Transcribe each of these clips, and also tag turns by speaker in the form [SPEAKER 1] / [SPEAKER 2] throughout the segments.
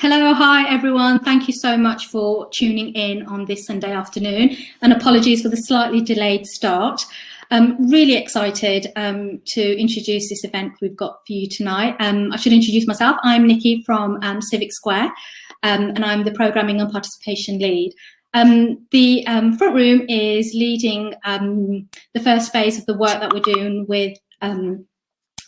[SPEAKER 1] Hello, hi everyone. Thank you so much for tuning in on this Sunday afternoon, and apologies for the slightly delayed start. Really excited to introduce this event we've got for you tonight. I should introduce myself. I'm Nikki from Civic Square, and I'm the Programming and Participation Lead. The front room is leading the first phase of the work that we're doing with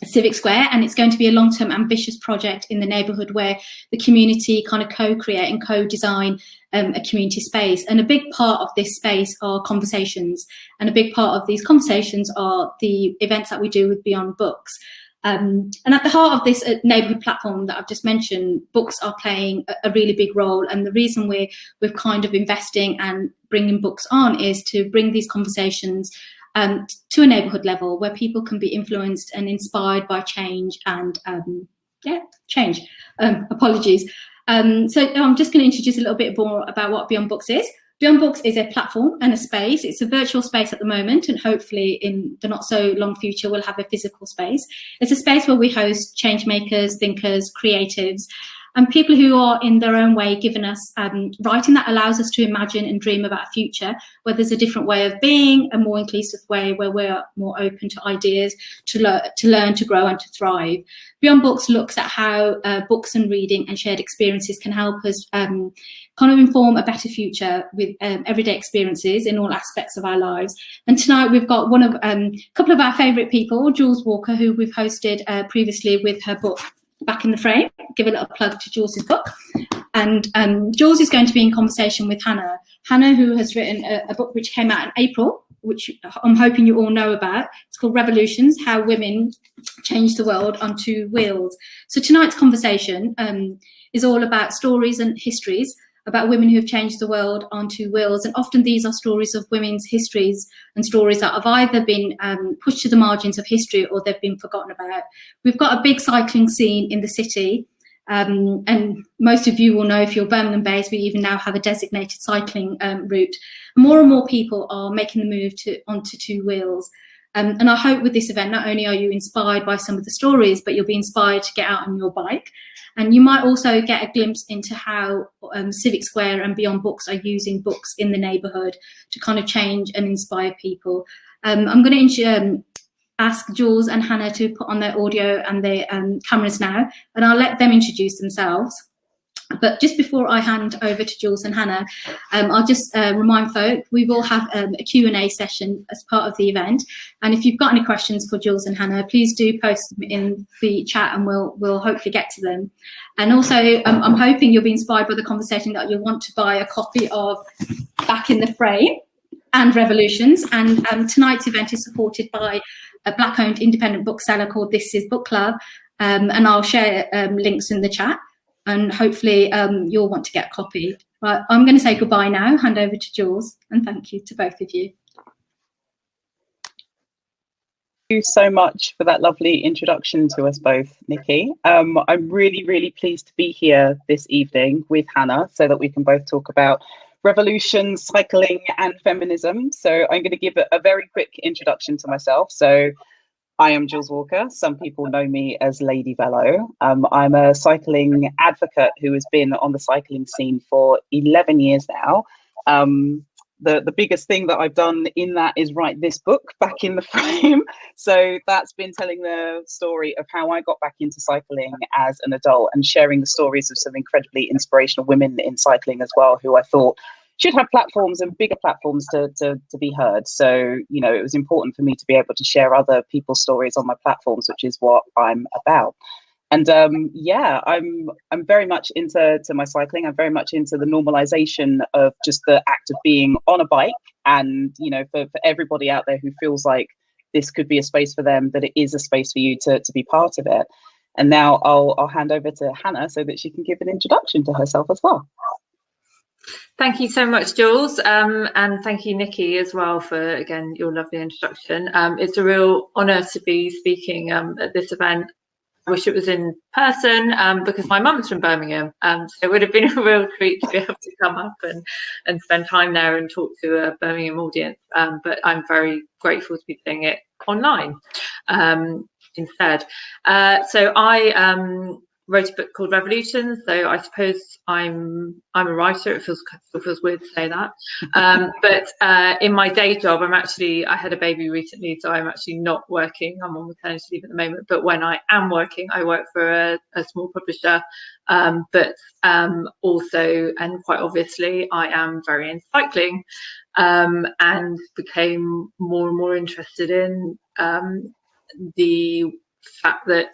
[SPEAKER 1] Civic Square, and it's going to be a long-term ambitious project in the neighbourhood where the community kind of co-create and co-design a community space. And a big part of this space are conversations, and a big part of these conversations are the events that we do with Beyond Books. And at the heart of this neighbourhood platform that I've just mentioned, books are playing a really big role. And the reason we're kind of investing and bringing books on is to bring these conversations to a neighbourhood level where people can be influenced and inspired by change and change. Apologies. So I'm just going to introduce a little bit more about what Beyond Books is. Beyond Books is a platform and a space. It's a virtual space at the moment, and hopefully in the not so long future we'll have a physical space. It's a space where we host change makers, thinkers, creatives, and people who are in their own way giving us writing that allows us to imagine and dream about a future where there's a different way of being, a more inclusive way where we're more open to ideas, to learn, to grow and to thrive. Beyond Books looks at how books and reading and shared experiences can help us kind of inform a better future with everyday experiences in all aspects of our lives. And tonight we've got one of a couple of our favourite people, Jools Walker, who we've hosted previously with her book Back in the Frame. Give a little plug to Jules' book. And Jules is going to be in conversation with Hannah. Hannah, who has written a book which came out in April, which I'm hoping you all know about. It's called Revolutions, How Women Change the World on Two Wheels. So tonight's conversation is all about stories and histories about women who have changed the world on two wheels. And often these are stories of women's histories and stories that have either been pushed to the margins of history or they've been forgotten about. We've got a big cycling scene in the city. And most of you will know, if you're Birmingham based, we even now have a designated cycling route. More and more people are making the move onto two wheels. And I hope with this event, not only are you inspired by some of the stories, but you'll be inspired to get out on your bike. And you might also get a glimpse into how Civic Square and Beyond Books are using books in the neighbourhood to kind of change and inspire people. I'm going to ask Jules and Hannah to put on their audio and their cameras now, and I'll let them introduce themselves. But just before I hand over to Jules and Hannah, I'll just remind folk, we will have a Q&A session as part of the event. And if you've got any questions for Jules and Hannah, please do post them in the chat and we'll hopefully get to them. And also, I'm hoping you'll be inspired by the conversation that you'll want to buy a copy of Back in the Frame and Revolutions. And tonight's event is supported by a Black-owned independent bookseller called This Is Book Club. And I'll share links in the chat. And hopefully you'll want to get a copy. But I'm going to say goodbye now, hand over to Jules, and thank you to both of you.
[SPEAKER 2] Thank you so much for that lovely introduction to us both, Nikki. I'm really, really pleased to be here this evening with Hannah so that we can both talk about revolution, cycling and feminism. So I'm going to give a very quick introduction to myself. So I am Jools Walker. Some people know me as Lady Velo. I'm a cycling advocate who has been on the cycling scene for 11 years now. The biggest thing that I've done in that is write this book, Back in the Frame. So that's been telling the story of how I got back into cycling as an adult and sharing the stories of some incredibly inspirational women in cycling as well, who I thought should have platforms and bigger platforms to be heard. So, you know, it was important for me to be able to share other people's stories on my platforms, which is what I'm about. And yeah, I'm very much into my cycling. I'm very much into the normalization of just the act of being on a bike. And, you know, for everybody out there who feels like this could be a space for them, that it is a space for you to be part of it. And now I'll hand over to Hannah so that she can give an introduction to herself as well.
[SPEAKER 3] Thank you so much, Jules, and thank you, Nikki, as well, for, again, your lovely introduction. It's a real honour to be speaking at this event. I wish it was in person because my mum's from Birmingham, so it would have been a real treat to be able to come up and spend time there and talk to a Birmingham audience. But I'm very grateful to be doing it online instead. So I wrote a book called Revolutions. So I suppose I'm a writer. It feels weird to say that. But in my day job, I had a baby recently, so I'm actually not working. I'm on maternity leave at the moment. But when I am working, I work for a small publisher. But also, and quite obviously, I am very into cycling, and became more and more interested in the fact that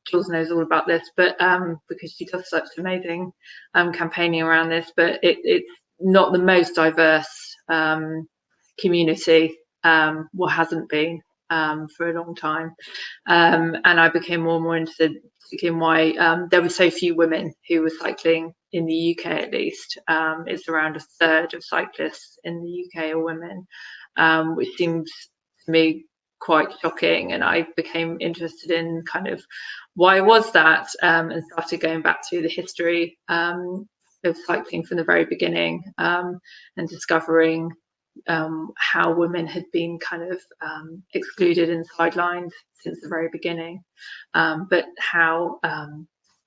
[SPEAKER 3] Jools knows all about this, but because she does such amazing campaigning around this, but it's not the most diverse community, hasn't been for a long time, and I became more and more interested in why there were so few women who were cycling in the UK. At least it's around a third of cyclists in the UK are women, which seems to me quite shocking, and I became interested in kind of why was that, and started going back through the history of cycling from the very beginning, and discovering how women had been kind of excluded and sidelined since the very beginning, but how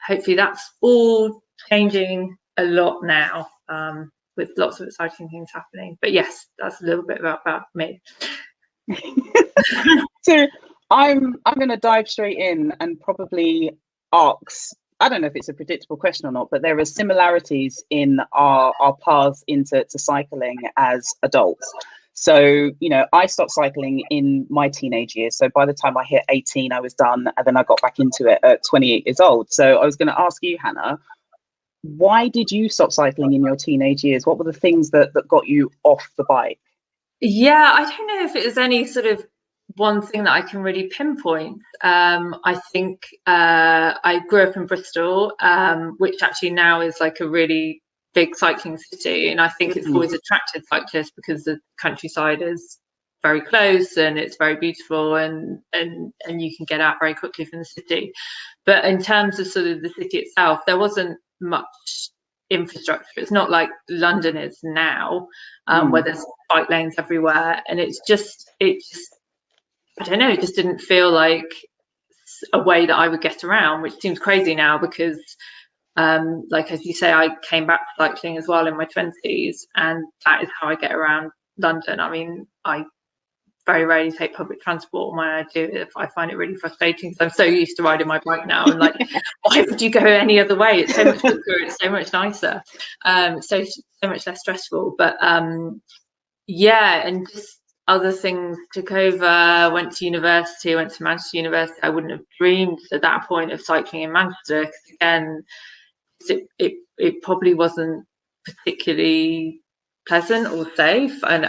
[SPEAKER 3] hopefully that's all changing a lot now, with lots of exciting things happening. But yes, that's a little bit about me.
[SPEAKER 2] So I'm going to dive straight in and probably ask, I don't know if it's a predictable question or not, but there are similarities in our paths into cycling as adults. So, you know, I stopped cycling in my teenage years. So by the time I hit 18, I was done, and then I got back into it at 28 years old. So I was going to ask you, Hannah, why did you stop cycling in your teenage years? What were the things that got you off the bike?
[SPEAKER 3] Yeah, I don't know if it was any sort of one thing that I can really pinpoint. I think I grew up in Bristol, which actually now is like a really big cycling city, and I think it's always attracted cyclists because the countryside is very close and it's very beautiful, and you can get out very quickly from the city. But in terms of sort of the city itself, there wasn't much infrastructure. It's not like London is now, where there's bike lanes everywhere, and it just I don't know, it just didn't feel like a way that I would get around, which seems crazy now because like as you say, I came back to cycling as well in my 20s, and that is how I get around London. I mean, I very rarely take public transport. When I do, I find it really frustrating because I'm so used to riding my bike now, and like, why would you go any other way? It's so much quicker, it's so much nicer, so much less stressful. But yeah, and just other things took over. Went to university, went to Manchester University. I wouldn't have dreamed at that point of cycling in Manchester, because again, it probably wasn't particularly pleasant or safe, and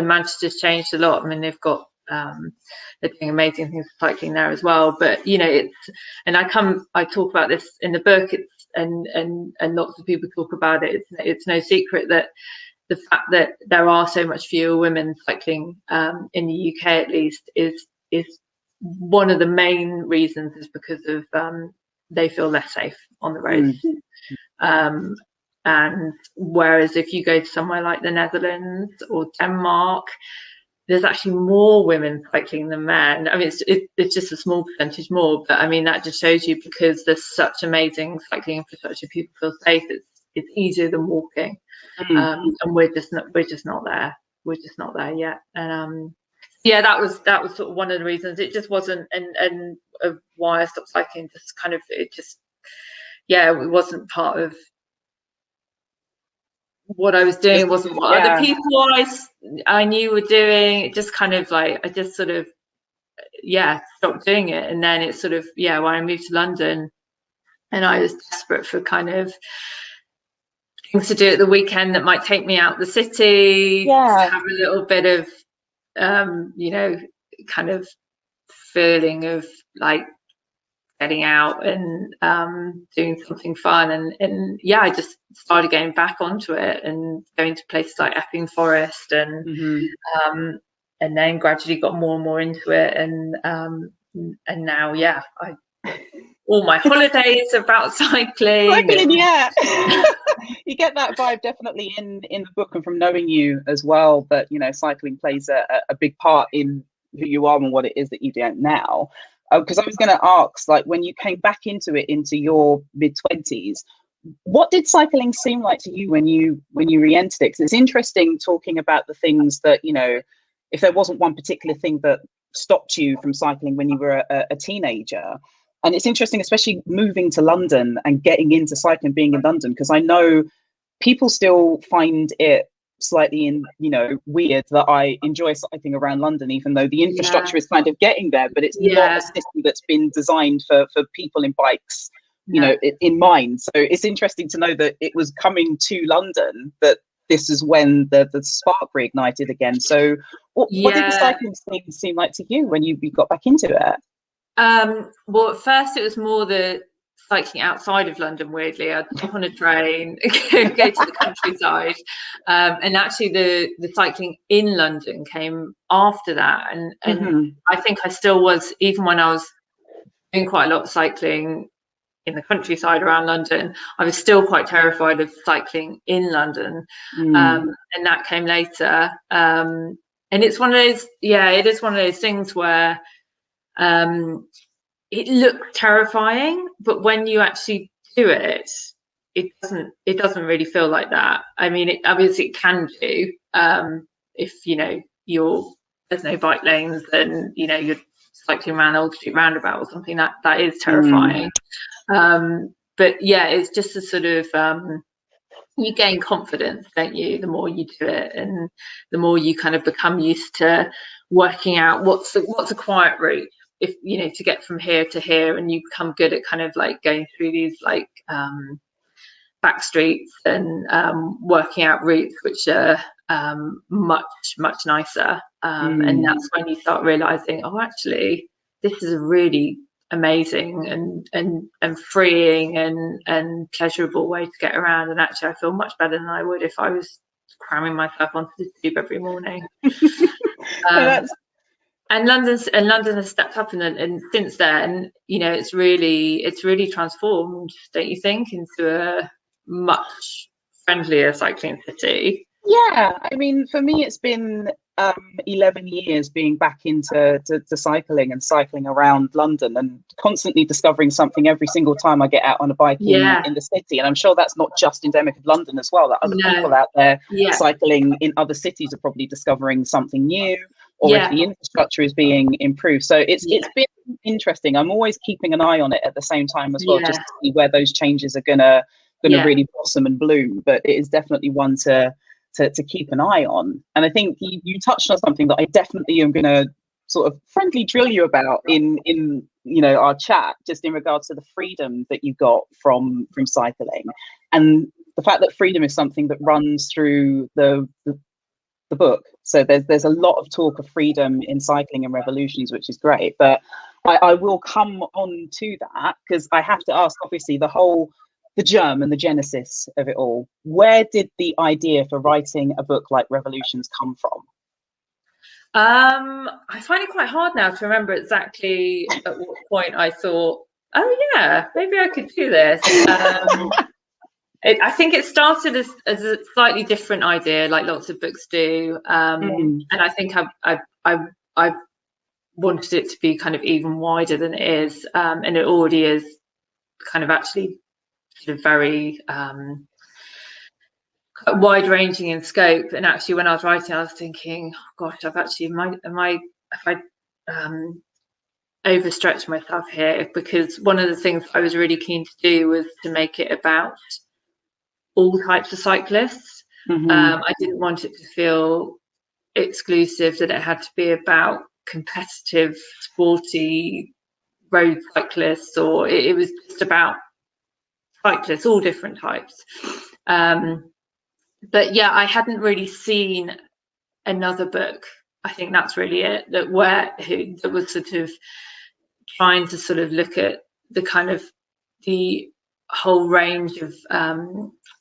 [SPEAKER 3] Manchester's changed a lot. I mean, they've got they're doing amazing things for cycling there as well. But you know, I talk about this in the book. And lots of people talk about it. It's no secret that the fact that there are so much fewer women cycling in the UK, at least, is one of the main reasons, is because of they feel less safe on the roads. And whereas if you go to somewhere like the Netherlands or Denmark, there's actually more women cycling than men. I mean, it's just a small percentage more, but I mean, that just shows you, because there's such amazing cycling infrastructure, people feel safe. It's easier than walking, and we're just not there. We're just not there yet. And yeah, that was sort of one of the reasons. It just wasn't, and why I stopped cycling. Just kind of, it wasn't part of what I was doing. It wasn't what other people I knew were doing. It just kind of like, I just sort of stopped doing it. And then it's sort of when I moved to London, and I was desperate for kind of things to do at the weekend that might take me out the city, have a little bit of kind of feeling of like getting out and doing something fun, and I just started getting back onto it and going to places like Epping Forest, and then gradually got more and more into it, and now all my holidays are about cycling. You get that vibe definitely in the book and from knowing you as well, that, you know, cycling plays a big part in who you are and what it is that you do now.
[SPEAKER 2] because I was going to ask, like, when you came back into it into your mid-20s, what did cycling seem like to you when you re-entered it? Because it's interesting talking about the things that, you know, if there wasn't one particular thing that stopped you from cycling when you were a teenager. And it's interesting, especially moving to London and getting into cycling, being in London, because I know people still find it slightly weird that I enjoy cycling around London, even though the infrastructure is kind of getting there, but it's not a city that's been designed for people in bikes, you know, in mind. So it's interesting to know that it was coming to London that this is when the spark reignited again. So what did the cycling scene seem like to you when you got back into it?
[SPEAKER 3] Well, at first it was more the cycling outside of London, weirdly. I'd hop on a train, go to the countryside. And actually the cycling in London came after that. And I think I still was, even when I was doing quite a lot of cycling in the countryside around London, I was still quite terrified of cycling in London. And that came later. And it's one of those, it is one of those things where it looked terrifying, but when you actually do it, it doesn't really feel like that. I mean, it can do, if there's no bike lanes, then you're cycling around Old Street Roundabout or something. That is terrifying. But it's just a sort of you gain confidence, don't you, the more you do it, and the more you kind of become used to working out what's a quiet route, if to get from here to here, and you become good at kind of like going through these like back streets and working out routes which are much nicer, and that's when you start realizing, oh, actually this is a really amazing and freeing and pleasurable way to get around, and actually I feel much better than I would if I was cramming myself onto the tube every morning. And London has stepped up, and since then, it's really transformed, don't you think, into a much friendlier cycling city?
[SPEAKER 2] Yeah, I mean, for me, it's been 11 years being back into cycling and cycling around London, and constantly discovering something every single time I get out on a bike in the city. And I'm sure that's not just endemic of London as well, that other people out there cycling in other cities are probably discovering something new, or if the infrastructure is being improved. So it's been interesting. I'm always keeping an eye on it at the same time as well, just to see where those changes are gonna really blossom and bloom. But it is definitely one to keep an eye on. And I think you touched on something that I definitely am going to sort of friendly drill you about in our chat, just in regards to the freedom that you got from cycling, and the fact that freedom is something that runs through the book. So there's a lot of talk of freedom in cycling and revolutions, which is great. But I will come on to that, because I have to ask, obviously, the germ and the genesis of it all. Where did the idea for writing a book like Revolutions come from?
[SPEAKER 3] I find it quite hard now to remember exactly at what point I thought, oh yeah, maybe I could do this. I think it started as a slightly different idea, like lots of books do, and I think I wanted it to be kind of even wider than it is, and it already is kind of actually sort of very wide-ranging in scope. And actually, when I was writing, I was thinking, oh, gosh, I've actually overstretched myself here, because one of the things I was really keen to do was to make it about all types of cyclists. I didn't want it to feel exclusive, that it had to be about competitive, sporty road cyclists, or it was just about cyclists, all different types. But I hadn't really seen another book. I think that's really it, that was sort of trying to sort of look at the kind of the whole range of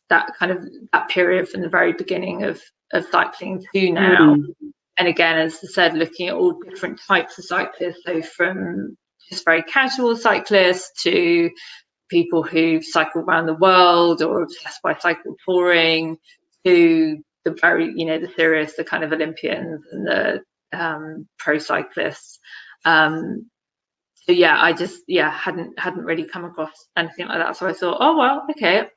[SPEAKER 3] that period from the very beginning of cycling to now. And again, as I said, looking at all different types of cyclists, so from just very casual cyclists to people who cycle around the world or obsessed by cycle touring, to the very, the serious, the kind of Olympians and the pro cyclists, yeah, I just hadn't really come across anything like that. So I thought, oh well, okay,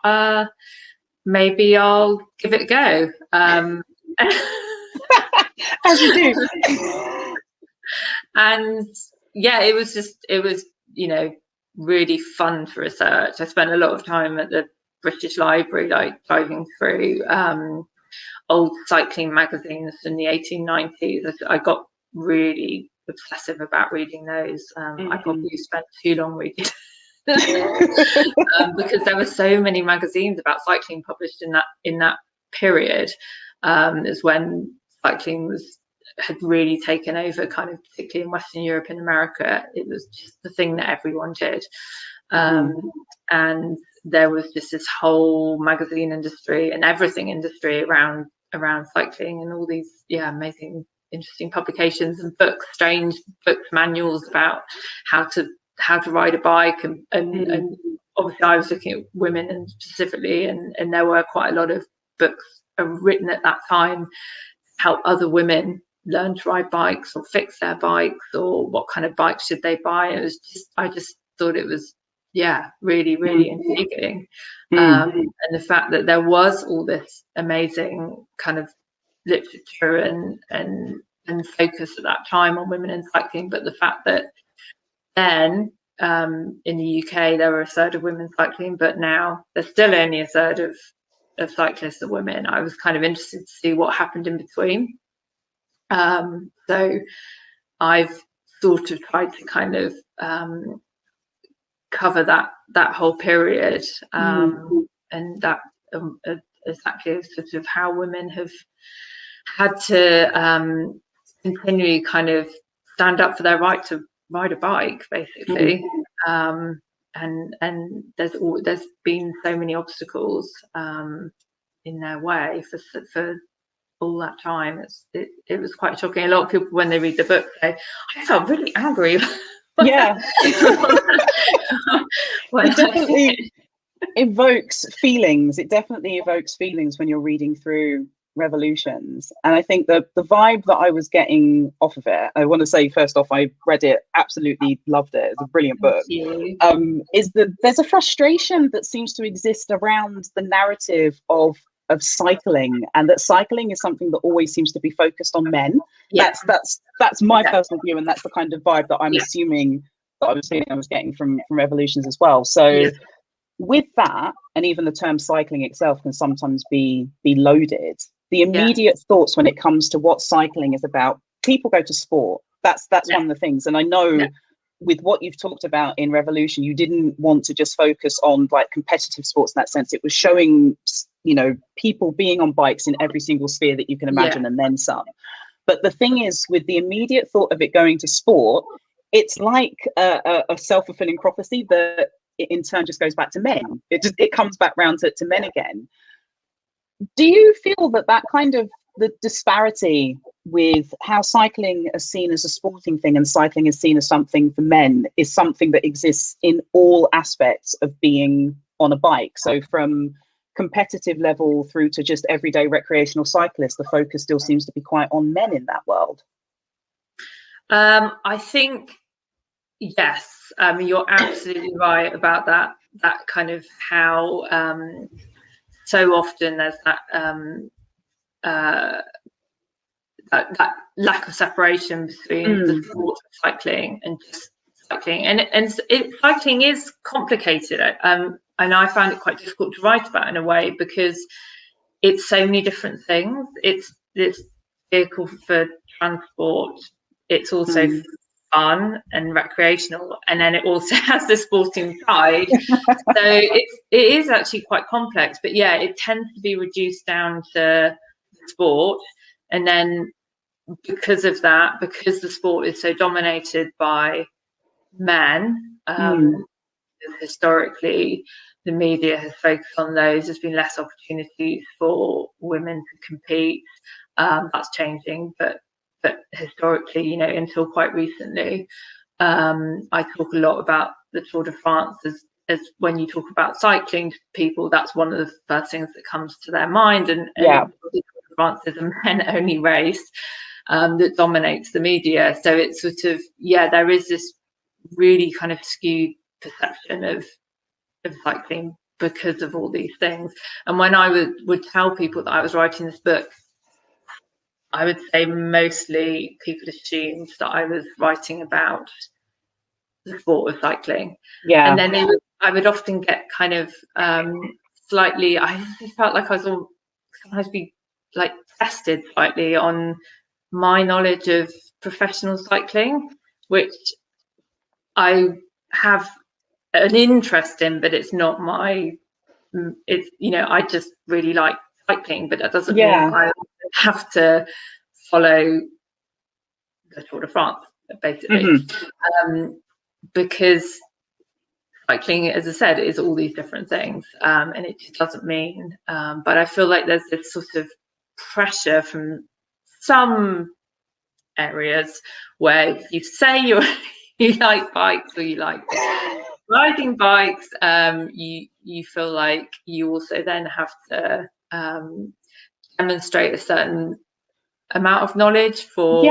[SPEAKER 3] maybe I'll give it a go.
[SPEAKER 2] As you do.
[SPEAKER 3] And yeah, it was really fun to research. I spent a lot of time at the British Library, like diving through old cycling magazines in the 1890s. I got really obsessive about reading those. I probably spent too long reading because there were so many magazines about cycling published in that period. Is when cycling had really taken over, kind of particularly in Western Europe and America. It was just the thing that everyone did. And there was just this whole magazine industry and everything industry around cycling, and all these amazing, interesting publications and books, strange books, manuals about how to ride a bike, and obviously I was looking at women and specifically, and there were quite a lot of books written at that time to help other women learn to ride bikes or fix their bikes, or what kind of bikes should they buy. It was I just thought it was really, really intriguing. And the fact that there was all this amazing kind of literature and focus at that time on women in cycling, but the fact that then in the UK there were a third of women cycling, but now there's still only a third of cyclists are women. I was kind of interested to see what happened in between. So I've sort of tried to kind of cover that whole period, and that exactly sort of how women have had to continually kind of stand up for their right to ride a bike, basically. And there's been so many obstacles in their way for all that time. It was quite shocking. A lot of people, when they read the book, say, I felt really angry.
[SPEAKER 2] Yeah. It definitely evokes feelings. It definitely evokes feelings when you're reading through Revolutions. And I think the vibe that I was getting off of it, I want to say first off, I read it, absolutely loved it. It's a brilliant book. Is that there's a frustration that seems to exist around the narrative of cycling, and that cycling is something that always seems to be focused on men. That's my personal view, and that's the kind of vibe that I'm assuming that I was getting from Revolutions as well. So with that, and even the term cycling itself can sometimes be loaded. The immediate thoughts when it comes to what cycling is about, people go to sport. That's one of the things. And I know with what you've talked about in Revolution, you didn't want to just focus on like competitive sports in that sense. It was showing, people being on bikes in every single sphere that you can imagine, and then some. But the thing is, with the immediate thought of it going to sport, it's like a self-fulfilling prophecy that in turn just goes back to men. It comes back round to men again. Do you feel that kind of the disparity with how cycling is seen as a sporting thing and cycling is seen as something for men is something that exists in all aspects of being on a bike? So from competitive level through to just everyday recreational cyclists, the focus still seems to be quite on men in that world.
[SPEAKER 3] I think yes. You're absolutely right about that kind of how so often there's that lack of separation between the sport of cycling and just cycling, and cycling is complicated, and I found it quite difficult to write about in a way because it's so many different things. It's vehicle for transport, it's also fun and recreational, and then it also has the sporting side. So it is actually quite complex, but it tends to be reduced down to sport. And then because of that, because the sport is so dominated by men, historically the media has focused on those. There's been less opportunities for women to compete. That's changing, but historically, until quite recently, I talk a lot about the Tour de France as when you talk about cycling to people, that's one of the first things that comes to their mind. And the Tour de France is a men-only race that dominates the media. So it's sort of, there is this really kind of skewed perception of cycling because of all these things. And when I would tell people that I was writing this book, I would say mostly people assumed that I was writing about the sport of cycling.
[SPEAKER 2] Yeah.
[SPEAKER 3] And then I would often get kind of slightly, I felt like I was sometimes be like tested slightly on my knowledge of professional cycling, which I have an interest in, but it's not my, it's, you know, I just really like cycling, but that doesn't mean I have to follow the Tour de France, basically. Because cycling, as I said, is all these different things, and it just doesn't mean, but I feel like there's this sort of pressure from some areas where if you say you like bikes or you like riding bikes, you feel like you also then have to demonstrate a certain amount of knowledge for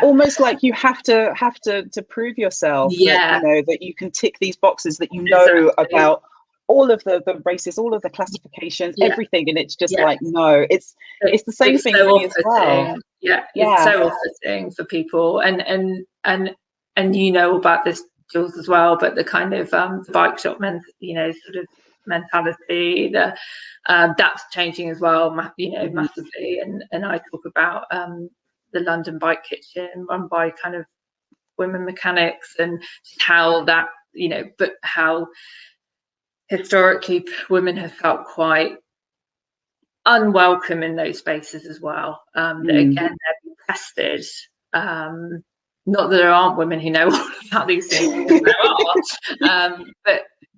[SPEAKER 2] almost like you have to prove yourself that, you know, that you can tick these boxes, that you know about all of the races, all of the classifications, everything, and it's just like, no, it's the same thing
[SPEAKER 3] so
[SPEAKER 2] for me as well.
[SPEAKER 3] It's so off-putting for people, and you know about this, Jules, as well, but the kind of bike shop sort of mentality, that's changing as well, you know, massively. And I talk about the London Bike Kitchen run by kind of women mechanics, and how that, you know, but how historically women have felt quite unwelcome in those spaces as well. That again, they're being tested. Not that there aren't women who know all about these things, because there are,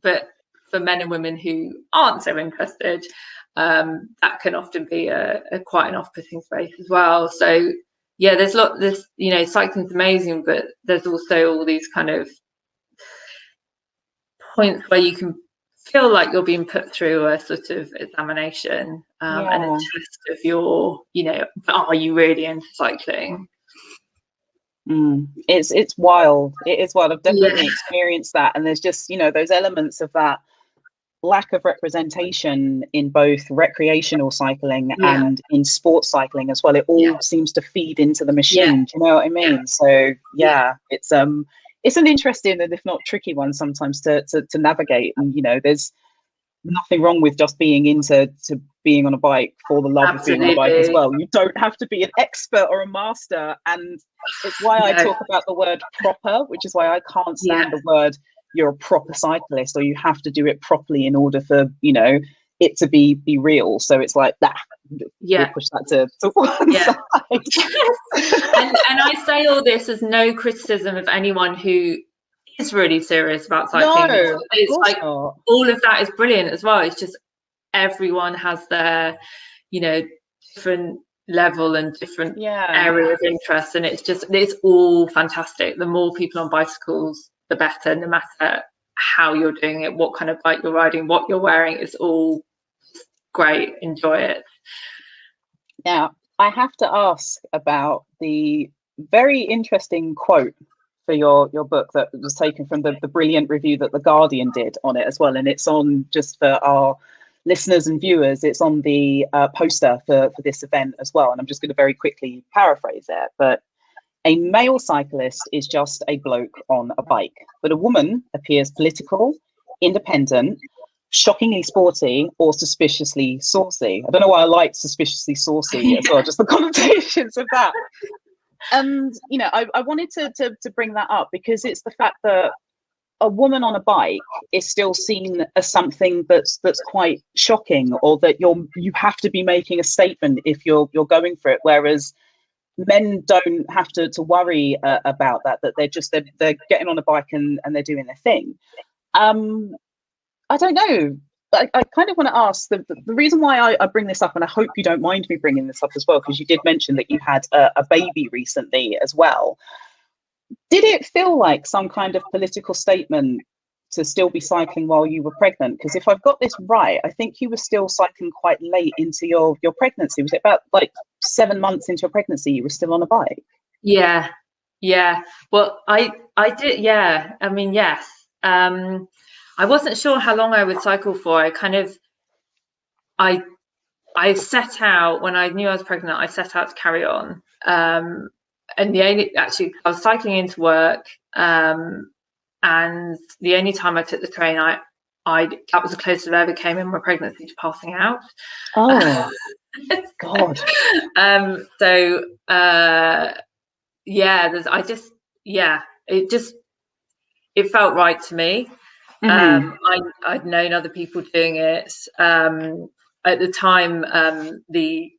[SPEAKER 3] but for men and women who aren't so interested, that can often be a quite an off-putting space as well. So yeah, there's you know, cycling's amazing, but there's also all these kind of points where you can feel like you're being put through a sort of examination, and a test of your, you know, are you really into cycling?
[SPEAKER 2] It's wild. It is wild. I've definitely experienced that, and there's just, you know, those elements of that lack of representation in both recreational cycling and in sports cycling as well. It all seems to feed into the machine. Do you know what I mean? So it's an interesting and if not tricky one sometimes to navigate. And you know, there's nothing wrong with just being into being on a bike for the love of being on a bike as well. You don't have to be an expert or a master, and it's why I talk about the word proper, which is why I can't stand the word you're a proper cyclist, or you have to do it properly in order for, you know, it to be real. So it's like that. We'll push that to one side.
[SPEAKER 3] and I say all this as no criticism of anyone who is really serious about cycling.
[SPEAKER 2] No,
[SPEAKER 3] it's like not. All of that is brilliant as well. It's just everyone has their, you know, different level and different area of interest, and it's all fantastic. The more people on bicycles, the better, no matter how you're doing it, what kind of bike you're riding, what you're wearing. It's all great. Enjoy it.
[SPEAKER 2] Now, I have to ask about the very interesting quote for your book that was taken from the brilliant review that The Guardian did on it as well. And it's on, just for our listeners and viewers, it's on the poster for this event as well. And I'm just going to very quickly paraphrase it. But a male cyclist is just a bloke on a bike, but a woman appears political, independent, shockingly sporty, or suspiciously saucy. I don't know why I like suspiciously saucy as well, just the connotations of that. And, you know, I wanted to bring that up because it's the fact that a woman on a bike is still seen as something that's quite shocking, or that you have to be making a statement if you're going for it, whereas men don't have to worry about that they're getting on a bike and they're doing their thing. I don't know. I kind of want to ask the reason why I bring this up, and I hope you don't mind me bringing this up as well, because you did mention that you had a baby recently as well. Did it feel like some kind of political statement to still be cycling while you were pregnant? Because if I've got this right, I think you were still cycling quite late into your pregnancy. Was it about like 7 months into your pregnancy you were still on a bike?
[SPEAKER 3] Yeah. Well, I did, yeah. I mean, yes. I wasn't sure how long I would cycle for. I set out, when I knew I was pregnant, I set out to carry on. And I was cycling into work, and the only time I took the train, that was the closest I ever came in my pregnancy to passing out.
[SPEAKER 2] Oh, God.
[SPEAKER 3] It felt right to me. I'd known other people doing it. At the time, the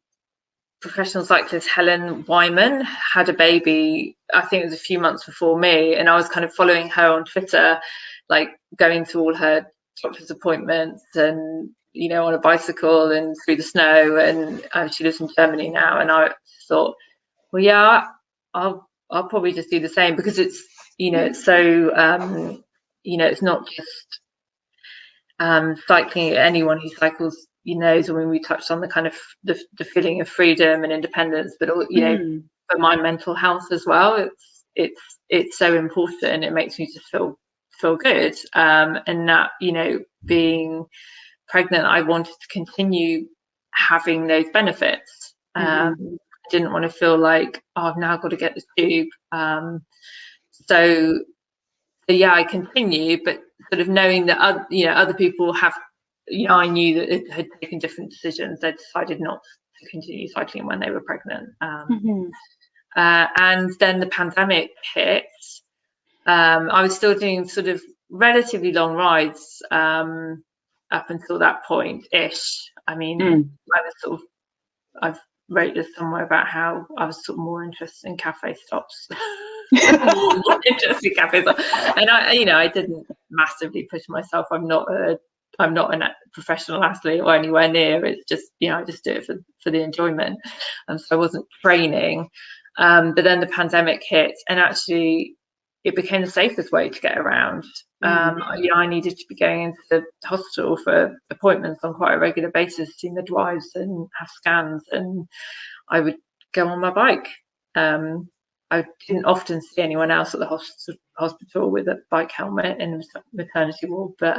[SPEAKER 3] professional cyclist Helen Wyman had a baby, I think it was a few months before me, and I was kind of following her on Twitter, like going to all her doctor's appointments and, you know, on a bicycle and through the snow, and she lives in Germany now, and I thought, well, yeah, I'll probably just do the same, because it's, you know, it's so you know, it's not just cycling. Anyone who cycles, you know, when we touched on the kind of the feeling of freedom and independence, but you know, for my mental health as well, it's so important. It makes me just feel good, and that, you know, being pregnant, I wanted to continue having those benefits. I didn't want to feel like, oh, I've now got to get the tube. So yeah, I continue, but sort of knowing that other people have, you know, I knew that it had taken different decisions. They decided not to continue cycling when they were pregnant. And then the pandemic hit. I was still doing sort of relatively long rides up until that point ish. I mean, I was I've wrote this somewhere about how I was sort of more interested in cafe stops. Interesting cafe stops. And I didn't massively push myself. I'm not a professional athlete or anywhere near. It's just, you know, I just do it for the enjoyment. And so I wasn't training. But then the pandemic hit, and actually it became the safest way to get around. I needed to be going into the hospital for appointments on quite a regular basis, see midwives and have scans, and I would go on my bike. I didn't often see anyone else at the hospital with a bike helmet in the maternity ward, but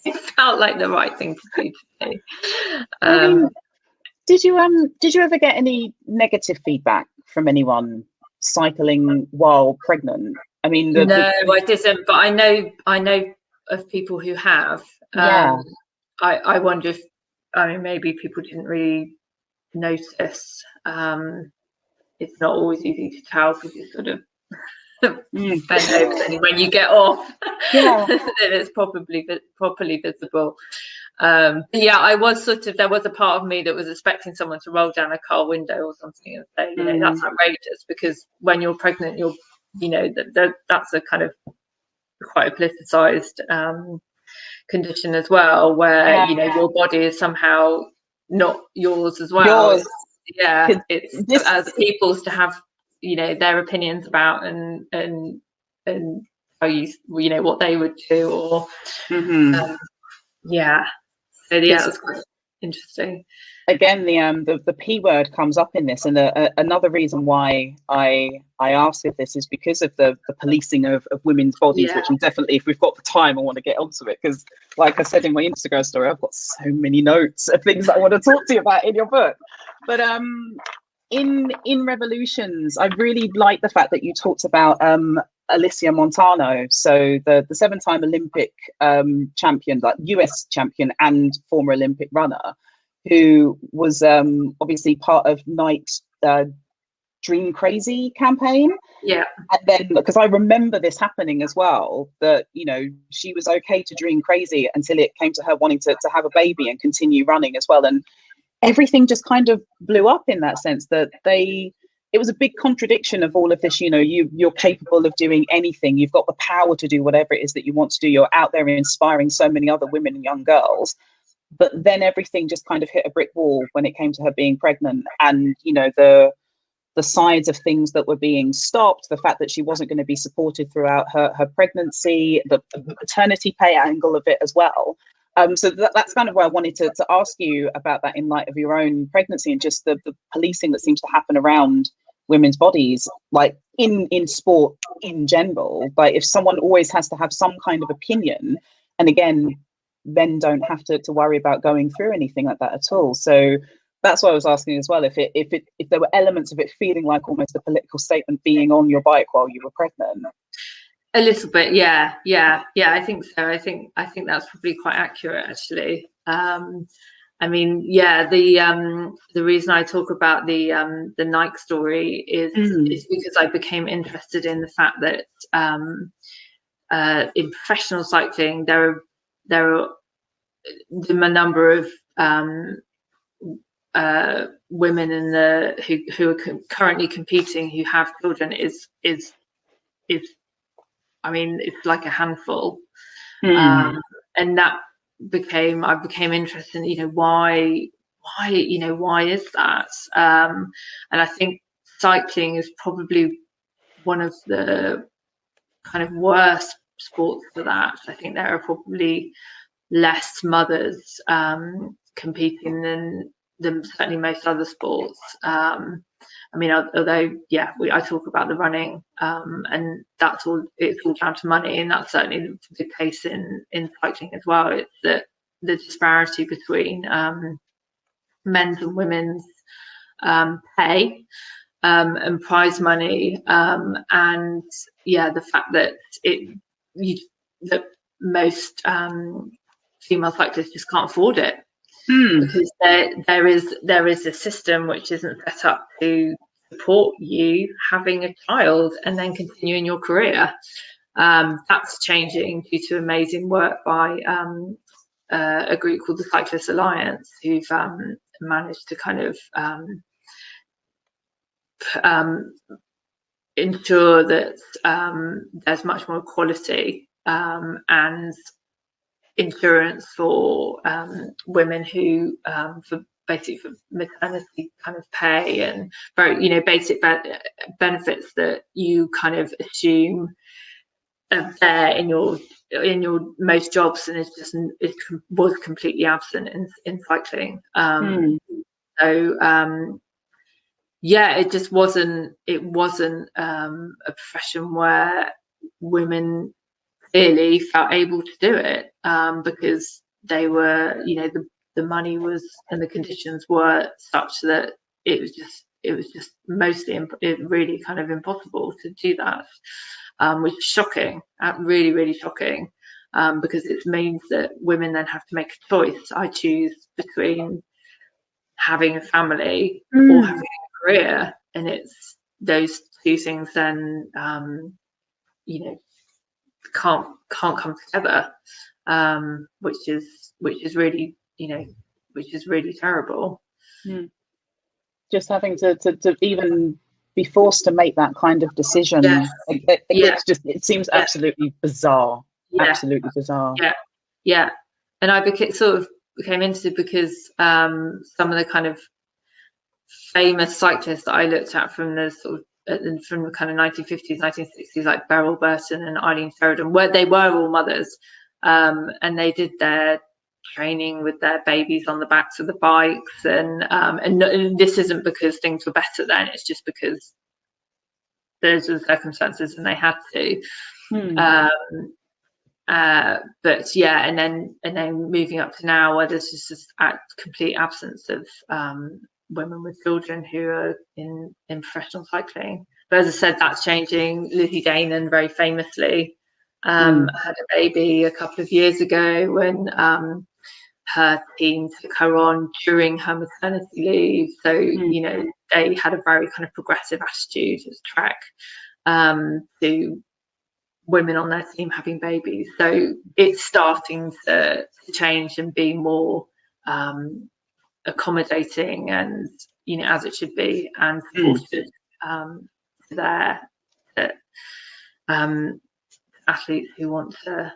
[SPEAKER 3] it felt like the right thing to do to me.
[SPEAKER 2] Did you ever get any negative feedback from anyone cycling while pregnant? I mean,
[SPEAKER 3] no, I didn't, but I know of people who have. I wonder if, I mean, maybe people didn't really notice. It's not always easy to tell, because you sort of bend over, and when you get off, then it's probably properly visible. Yeah, I was there was a part of me that was expecting someone to roll down a car window or something and say, you know, that's outrageous, because when you're pregnant, you're, you know, that's a kind of quite a politicized condition as well, where you know, your body is somehow not yours as well. It's as people's to have, you know, their opinions about and how you know what they would do, or so yeah, it was quite interesting.
[SPEAKER 2] Again, the P word comes up in this, and another reason why I ask if this is because of the policing of women's bodies, which I'm definitely, if we've got the time, I want to get onto it, because like I said in my Instagram story, I've got so many notes of things that I want to talk to you about in your book. But in Revolutions, I really like the fact that you talked about Alicia Montano, so the 7-time Olympic champion, like US champion and former Olympic runner, who was obviously part of Nike's Dream Crazy campaign. And then, because I remember this happening as well, that, you know, she was okay to dream crazy until it came to her wanting to have a baby and continue running as well. And everything just kind of blew up in that sense, that it was a big contradiction of all of this. You know, you're capable of doing anything. You've got the power to do whatever it is that you want to do. You're out there inspiring so many other women and young girls. But then everything just kind of hit a brick wall when it came to her being pregnant, and, you know, the sides of things that were being stopped, the fact that she wasn't going to be supported throughout her pregnancy, the paternity pay angle of it as well. So that's kind of why I wanted to ask you about that in light of your own pregnancy, and just the policing that seems to happen around women's bodies, like in sport in general. Like if someone always has to have some kind of opinion, and again, men don't have to worry about going through anything like that at all. So that's why I was asking as well, if there were elements of it feeling like almost a political statement being on your bike while you were pregnant.
[SPEAKER 3] A little bit, yeah. I think so. I think that's probably quite accurate, actually. I mean, yeah, the reason I talk about the Nike story is because I became interested in the fact that in professional cycling there are a number of women who are currently competing who have children is I mean, it's like a handful, and that I became interested in, why is that? And I think cycling is probably one of the kind of worst sports for that. I think there are probably less mothers competing than certainly most other sports. I mean, although, I talk about the running, and it's all down to money, and that's certainly the case in cycling as well. It's the disparity between men's and women's pay and prize money, and the fact that that most female cyclists just can't afford it. Because there is a system which isn't set up to support you having a child and then continuing your career. That's changing due to amazing work by a group called the Cyclist Alliance, who've managed to kind of ensure that there's much more equality and insurance for women who for maternity kind of pay and very basic benefits that you kind of assume are there in your most jobs, and it was completely absent in cycling. So it just wasn't a profession where women clearly felt able to do it, because they were, the money was and the conditions were such that it was just mostly really kind of impossible to do that, which is shocking, really, really shocking, because it means that women then have to make a choice. I choose between having a family or having a career, and it's those two things then can't come together, which is really terrible.
[SPEAKER 2] Just having to even be forced to make that kind of decision. It seems absolutely bizarre. Absolutely bizarre. And I became interested because some of the kind of famous cyclists that I looked at from the from the kind of 1950s, 1960s, like Beryl Burton and Eileen Sheridan, they were all mothers, and they did their training with their babies on the backs of the bikes, and this isn't because things were better then, it's just because those were the circumstances and they had to. And then moving up to now, where there's just this complete absence of women with children who are in professional cycling. But as I said, that's changing. Lizzie Danan very famously had a baby a couple of years ago when her team took her on during her maternity leave. So they had a very kind of progressive attitude as Trek to women on their team having babies. So it's starting to change and be more accommodating and as it should be, and supported there that athletes who want to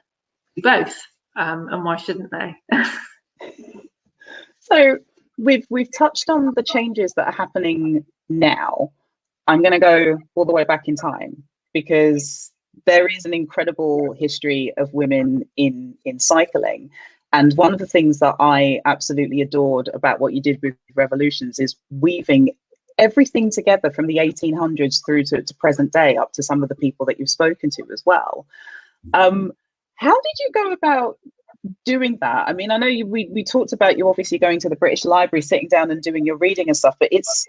[SPEAKER 2] do both, and why shouldn't they? So we've touched on the changes that are happening now. I'm going to go all the way back in time, because there is an incredible history of women in cycling. And one of the things that I absolutely adored about what you did with Revolutions is weaving everything together from the 1800s through to present day, up to some of the people that you've spoken to as well. How did you go about doing that? I mean, I know we talked about you obviously going to the British Library, sitting down and doing your reading and stuff, but it's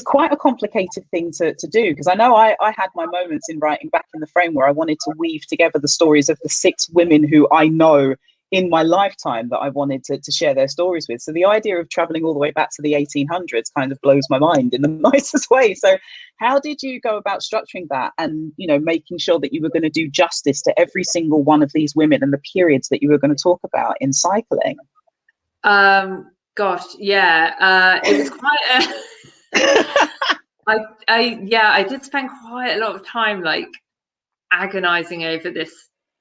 [SPEAKER 2] quite a complicated thing to do, because I know I had my moments in writing Back in the Frame where I wanted to weave together the stories of the 6 women who I know in my lifetime that I wanted to share their stories with. So the idea of traveling all the way back to the 1800s kind of blows my mind in the nicest way. So how did you go about structuring that, and, you know, making sure that you were going to do justice to every single one of these women and the periods that you were going to talk about in cycling?
[SPEAKER 3] Gosh, yeah, it was quite I did spend quite a lot of time like agonizing over this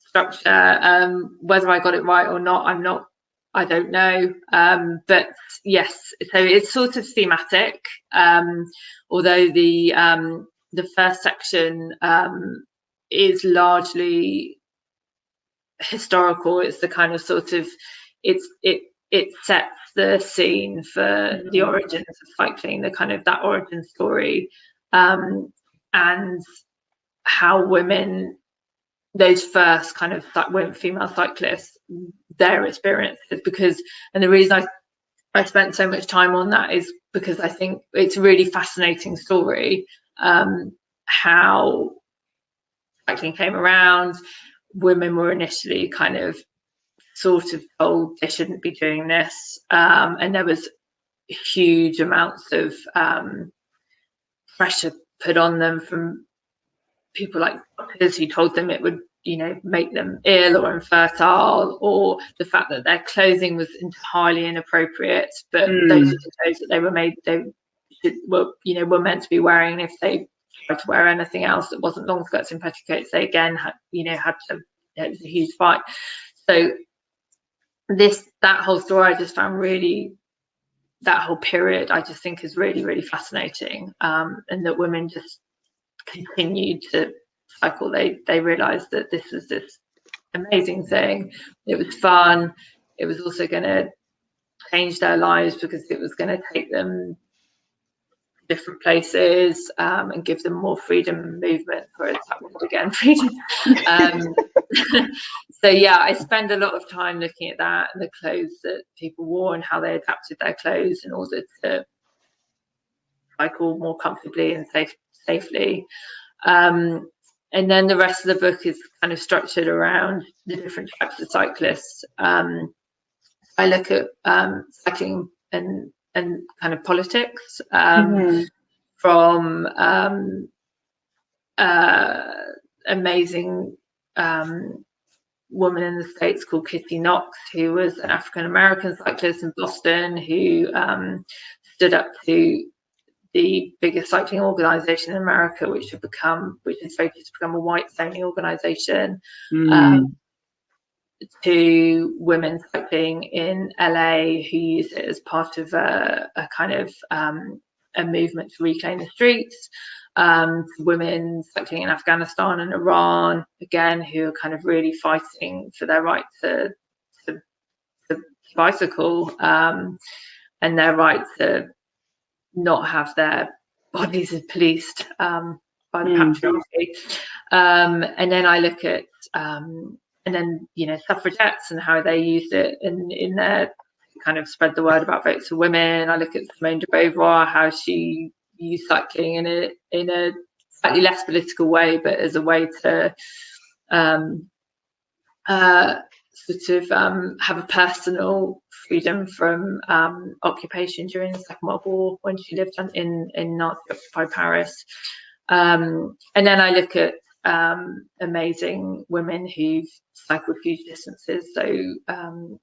[SPEAKER 3] structure. Whether I got it right or not, I don't know. But yes, so it's sort of thematic, although the first section is largely historical. It's the kind of sort of it sets the scene for the origins of cycling, the kind of that origin story, and how women, those first kind of female cyclists, their experiences. Because, and the reason I spent so much time on that is because I think it's a really fascinating story, how cycling came around. Women were initially kind of sort of told they shouldn't be doing this, and there was huge amounts of pressure put on them from people like doctors who told them it would, you know, make them ill or infertile, or the fact that their clothing was entirely inappropriate, but those are the clothes that they were made, were meant to be wearing. If they tried to wear anything else that wasn't long skirts and petticoats, they again had to, it was a huge fight. So that whole story, I just found that whole period, I just think is really, really fascinating, and that women just continued to cycle. They realized that this was this amazing thing. It was fun. It was also going to change their lives, because it was going to take them different places, and give them more freedom and movement. For that word again, freedom. So yeah, I spend a lot of time looking at that and the clothes that people wore and how they adapted their clothes in order to cycle more comfortably and safely. And then the rest of the book is kind of structured around the different types of cyclists. I look at cycling and kind of politics, from amazing woman in the States called Kitty Knox, who was an African-American cyclist in Boston, who stood up to the biggest cycling organization in America, which is focused to become a whites-only organization, to women cycling in LA who use it as part of a kind of a movement to reclaim the streets, women cycling in Afghanistan and Iran, again, who are kind of really fighting for their right to bicycle, and their right to not have their bodies policed by the patriarchy. And then I look at and then, you know, suffragettes and how they used it in their kind of spread the word about votes for women. I look at Simone de Beauvoir, how she used cycling in a slightly less political way, but as a way to sort of have a personal freedom from occupation during the Second World War, when she lived in Nazi-occupied Paris. And then I look at amazing women who've cycled huge distances, so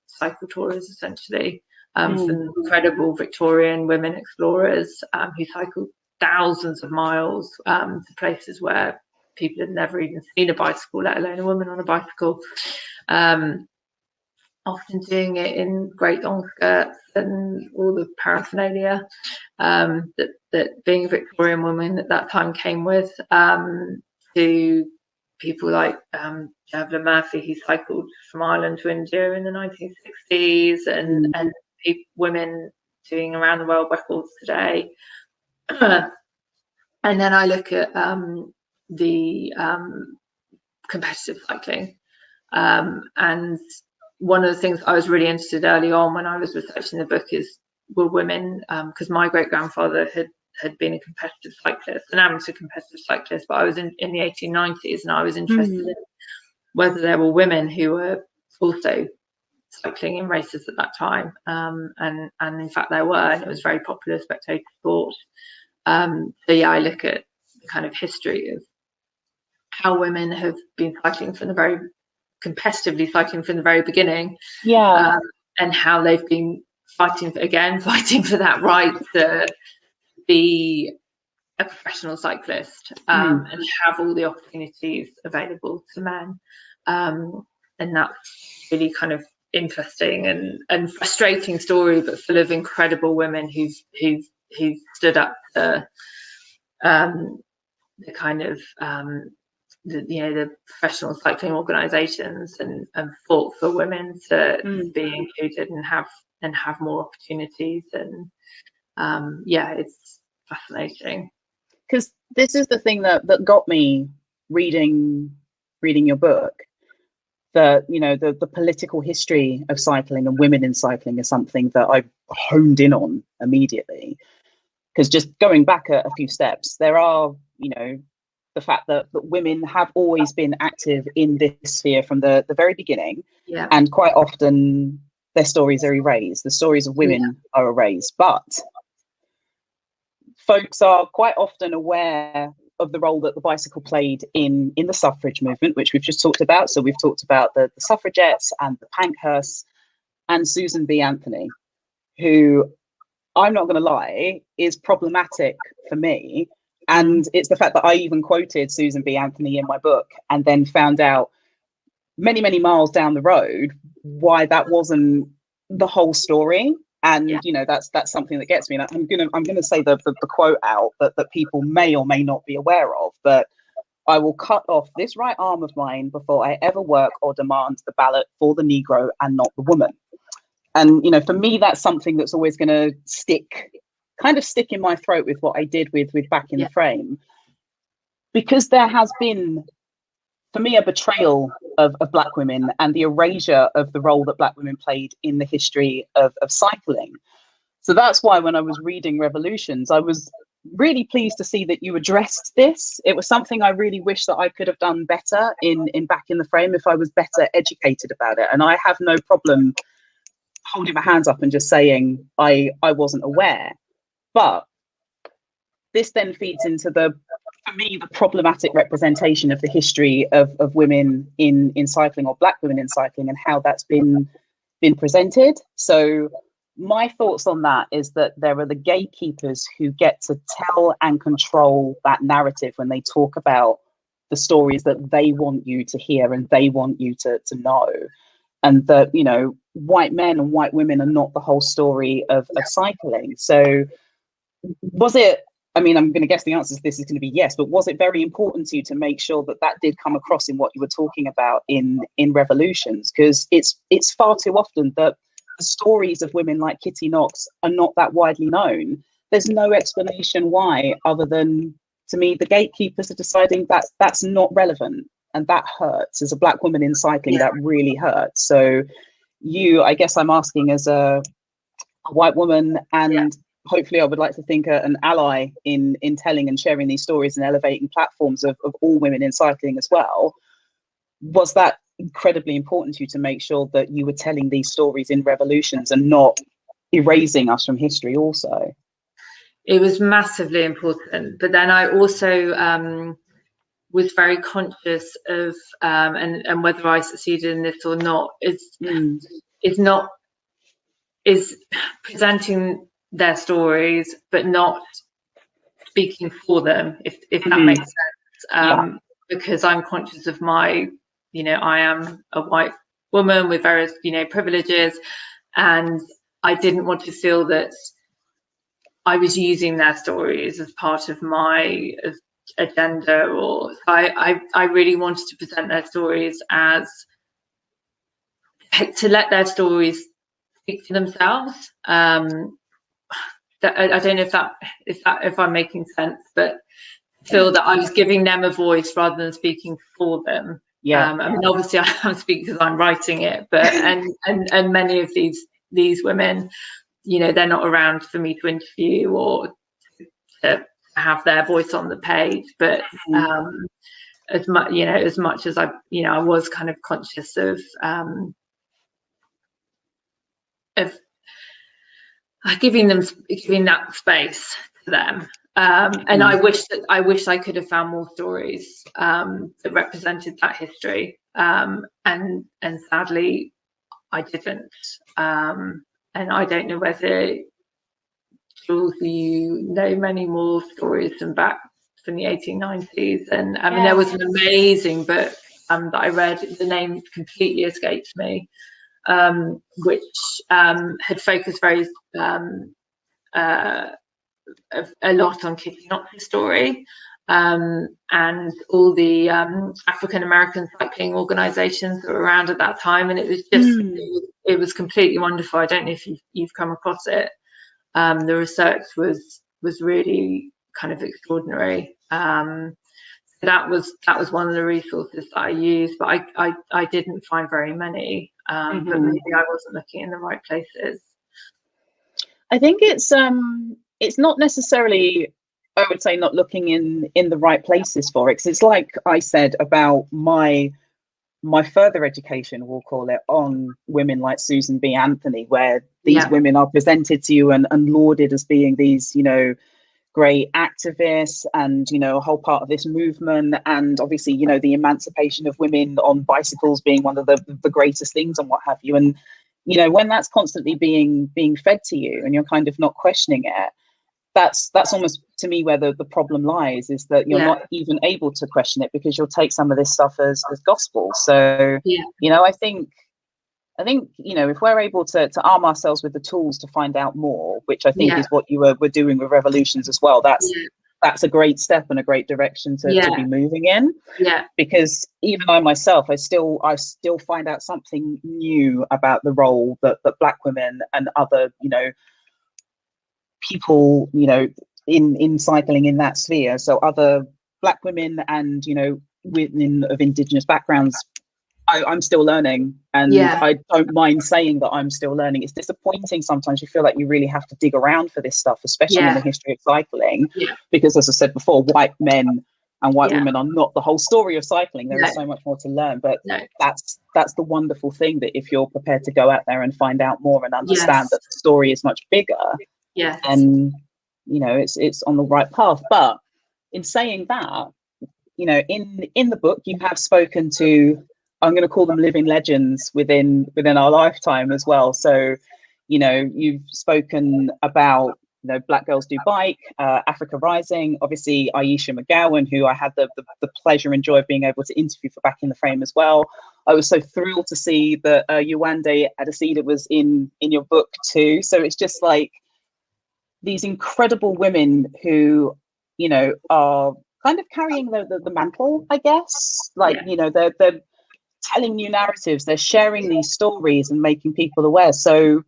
[SPEAKER 3] cycle tourers essentially, some incredible Victorian women explorers who cycled thousands of miles to places where people had never even seen a bicycle, let alone a woman on a bicycle, often doing it in great long skirts and all the paraphernalia that being a Victorian woman at that time came with, to people like Javla Murphy, who cycled from Ireland to India in the 1960s, and women doing around the world records today. And then I look at the competitive cycling. And one of the things I was really interested early on when I was researching the book were women, because my great-grandfather had been a competitive cyclist, an amateur competitive cyclist, but I was in the 1890s, and I was interested in whether there were women who were also cycling in races at that time. And in fact there were, and it was very popular spectator sport. So yeah, I look at the kind of history of how women have been cycling from the very competitively cycling from the very beginning, and how they've been fighting for that right to be a professional cyclist, and have all the opportunities available to men, and that's really kind of interesting and frustrating story, but full of incredible women who've stood up to the kind of the professional cycling organisations and fought for women to be included and have more opportunities. And it's fascinating.
[SPEAKER 2] Because this is the thing that got me reading your book. The political history of cycling and women in cycling is something that I honed in on immediately. Because just going back a few steps, there are, the fact that women have always been active in this sphere from the very beginning.
[SPEAKER 3] Yeah.
[SPEAKER 2] And quite often their stories are erased. The stories of women are erased. But folks are quite often aware of the role that the bicycle played in the suffrage movement, which we've just talked about. So we've talked about the suffragettes and the Pankhursts and Susan B. Anthony, who, I'm not going to lie, is problematic for me. And it's the fact that I even quoted Susan B. Anthony in my book and then found out many, many miles down the road why that wasn't the whole story. And that's something that gets me. And I'm gonna say the quote out that people may or may not be aware of, but I will cut off this right arm of mine before I ever work or demand the ballot for the Negro and not the woman. And for me, that's something that's always going to stick in my throat with what I did with Back in the Frame, because there has been, for me, a betrayal of Black women and the erasure of the role that Black women played in the history of cycling. So that's why when I was reading Revolutions, I was really pleased to see that you addressed this. It was something I really wish that I could have done better in Back in the Frame if I was better educated about it. And I have no problem holding my hands up and just saying I wasn't aware. But this then feeds into the problematic representation of the history of women in cycling, or Black women in cycling, and how that's been presented. So my thoughts on that is that there are the gatekeepers who get to tell and control that narrative when they talk about the stories that they want you to hear and they want you to know. And that, white men and white women are not the whole story of cycling. So was it, I'm going to guess the answer to this is going to be yes, but was it very important to you to make sure that did come across in what you were talking about in Revolutions? Because it's far too often that the stories of women like Kitty Knox are not that widely known. There's no explanation why, other than, to me, the gatekeepers are deciding that that's not relevant. And that hurts. As a Black woman in cycling, that really hurts. So I guess I'm asking as a white woman, and hopefully I would like to think an ally in telling and sharing these stories and elevating platforms of all women in cycling as well. Was that incredibly important to you to make sure that you were telling these stories in Revolutions and not erasing us from history also?
[SPEAKER 3] It was massively important. But then I also was very conscious of, and whether I succeeded in this or not, is presenting their stories, but not speaking for them, if that makes sense. Because I'm conscious of my, I am a white woman with various, privileges, and I didn't want to feel that I was using their stories as part of my agenda, or I really wanted to present their stories as to let their stories speak for themselves. I don't know if I'm making sense, but I feel that I was giving them a voice rather than speaking for them.
[SPEAKER 2] Yeah.
[SPEAKER 3] I mean, obviously I'm speaking because I'm writing it, but and many of these women, you know, they're not around for me to interview or to have their voice on the page. But as much as I was kind of conscious of giving that space to them. And I wish I could have found more stories that represented that history. And sadly, I didn't. And I don't know whether, Jools, you know many more stories from back from the 1890s. And I mean, there was an amazing book that I read. The name completely escapes me, which had focused very a lot on Kitty Knox's story, and all the African American cycling organisations that were around at that time, and it was just it was completely wonderful. I don't know if you've come across it. The research was really kind of extraordinary. That was one of the resources that I used, but I didn't find very many. But maybe I wasn't looking in the right places.
[SPEAKER 2] I think it's not necessarily, I would say, not looking in the right places for it, because it's like I said about my further education, we'll call it, on women like Susan B. Anthony, where these women are presented to you and lauded as being these, you know, great activists and, you know, a whole part of this movement. And obviously, you know, the emancipation of women on bicycles being one of the greatest things and what have you. And, you know, when that's constantly being fed to you and you're kind of not questioning it, that's almost, to me, where the problem lies, is that you're not even able to question it because you'll take some of this stuff as gospel. So, you know, I think, you know, if we're able to arm ourselves with the tools to find out more, which I think is what you were doing with Revolutions as well, that's a great step and a great direction to be moving in. Because even I myself, I still find out something new about the role that Black women and other, you know, people, you know, in cycling in that sphere, so other Black women and, you know, women of Indigenous backgrounds, I'm still learning, and I don't mind saying that I'm still learning. It's disappointing sometimes. You feel like you really have to dig around for this stuff, especially in the history of cycling, because, as I said before, white men and white women are not the whole story of cycling. There is so much more to learn, but that's the wonderful thing, that if you're prepared to go out there and find out more and understand that the story is much bigger, and, you know, it's on the right path. But in saying that, you know, in the book, you have spoken to, I'm going to call them living legends within our lifetime as well. So, you know, you've spoken about, you know, Black Girls Do Bike, Africa Rising, obviously Aisha McGowan, who I had the pleasure and joy of being able to interview for Back in the Frame as well. I was so thrilled to see that Yewande Adesina was in your book too. So it's just like these incredible women who, you know, are kind of carrying the mantle, I guess. Like, you know, they're telling new narratives, they're sharing these stories and making people aware. So,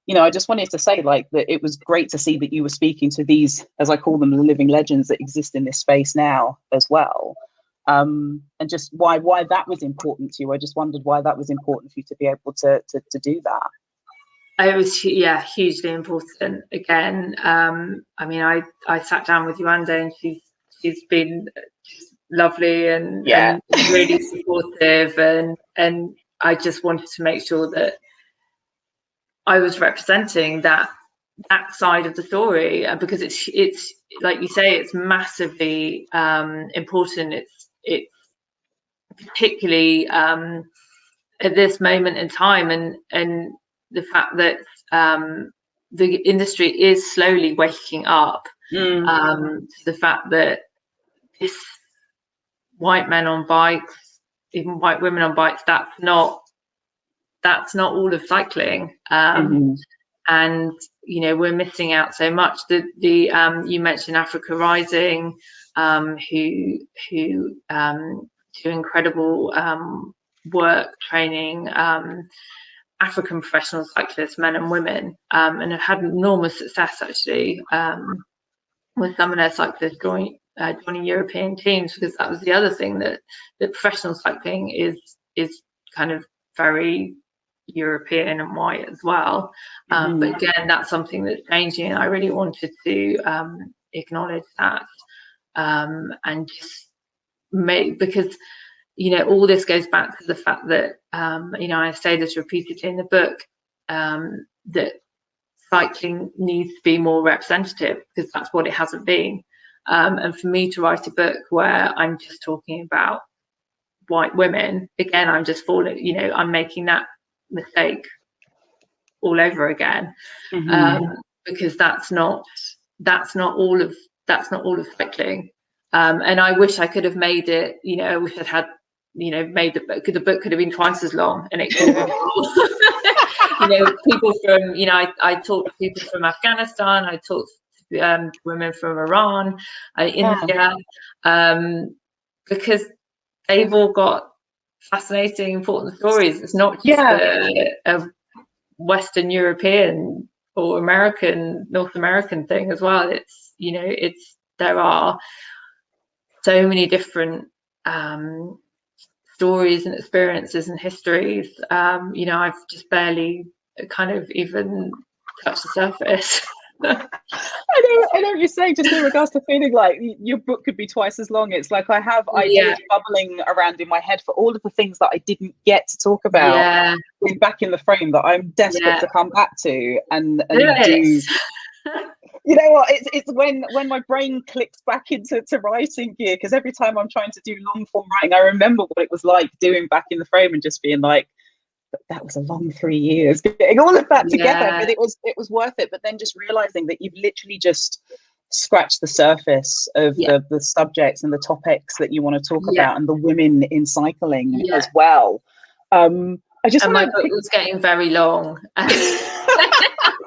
[SPEAKER 2] you know, I just wanted to say, like, that it was great to see that you were speaking to these, as I call them, the living legends that exist in this space now as well. And just why that was important to you. I just wondered why that was important for you to be able to do that.
[SPEAKER 3] It was, hugely important. Again, I mean, I sat down with Yewande, and she's been lovely and really supportive, and I just wanted to make sure that I was representing that side of the story, because it's like you say, it's massively important. It's particularly at this moment in time, and the fact that the industry is slowly waking up to the fact that this white men on bikes, even white women on bikes, that's not all of cycling. And, you know, we're missing out so much. The you mentioned Africa Rising, who do incredible work training African professional cyclists, men and women, and have had enormous success actually with some of their cyclists joining European teams, because that was the other thing, that professional cycling is kind of very European and white as well. But again, that's something that's changing, and I really wanted to acknowledge that and just make, because all this goes back to the fact that I say this repeatedly in the book, that cycling needs to be more representative, because that's what it hasn't been. And for me to write a book where I'm just talking about white women, again, I'm just falling, I'm making that mistake all over again, because that's not all of cycling. And I wish I could have made it, I wish I'd had, made the book could have been twice as long, and it could have been people from, I talked to people from Afghanistan, I talked to women from Iran, India, because they've all got fascinating, important stories. It's not just a Western European or North American thing as well. It's, there are so many different stories and experiences and histories. I've just barely kind of even touched the surface.
[SPEAKER 2] I know what you're saying, just in regards to feeling like your book could be twice as long. It's like I have ideas bubbling around in my head for all of the things that I didn't get to talk about back in the frame, that I'm desperate to come back to and do. You know what, it's when my brain clicks back into writing gear, because every time I'm trying to do long form writing, I remember what it was like doing Back in the Frame and just being like, that was a long 3 years getting all of that together, but it was worth it. But then just realizing that you've literally just scratched the surface of the subjects and the topics that you want to talk about, and the women in cycling as well.
[SPEAKER 3] My book was getting very long. I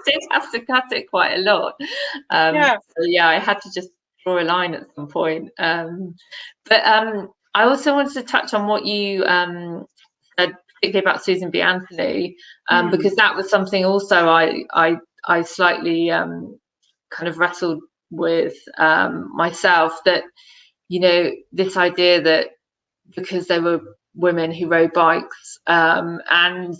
[SPEAKER 3] did have to cut it quite a lot. So I had to just draw a line at some point. But I also wanted to touch on what you said, particularly about Susan B. Anthony, because that was something also I slightly kind of wrestled with myself, that this idea that because they were women who rode bikes and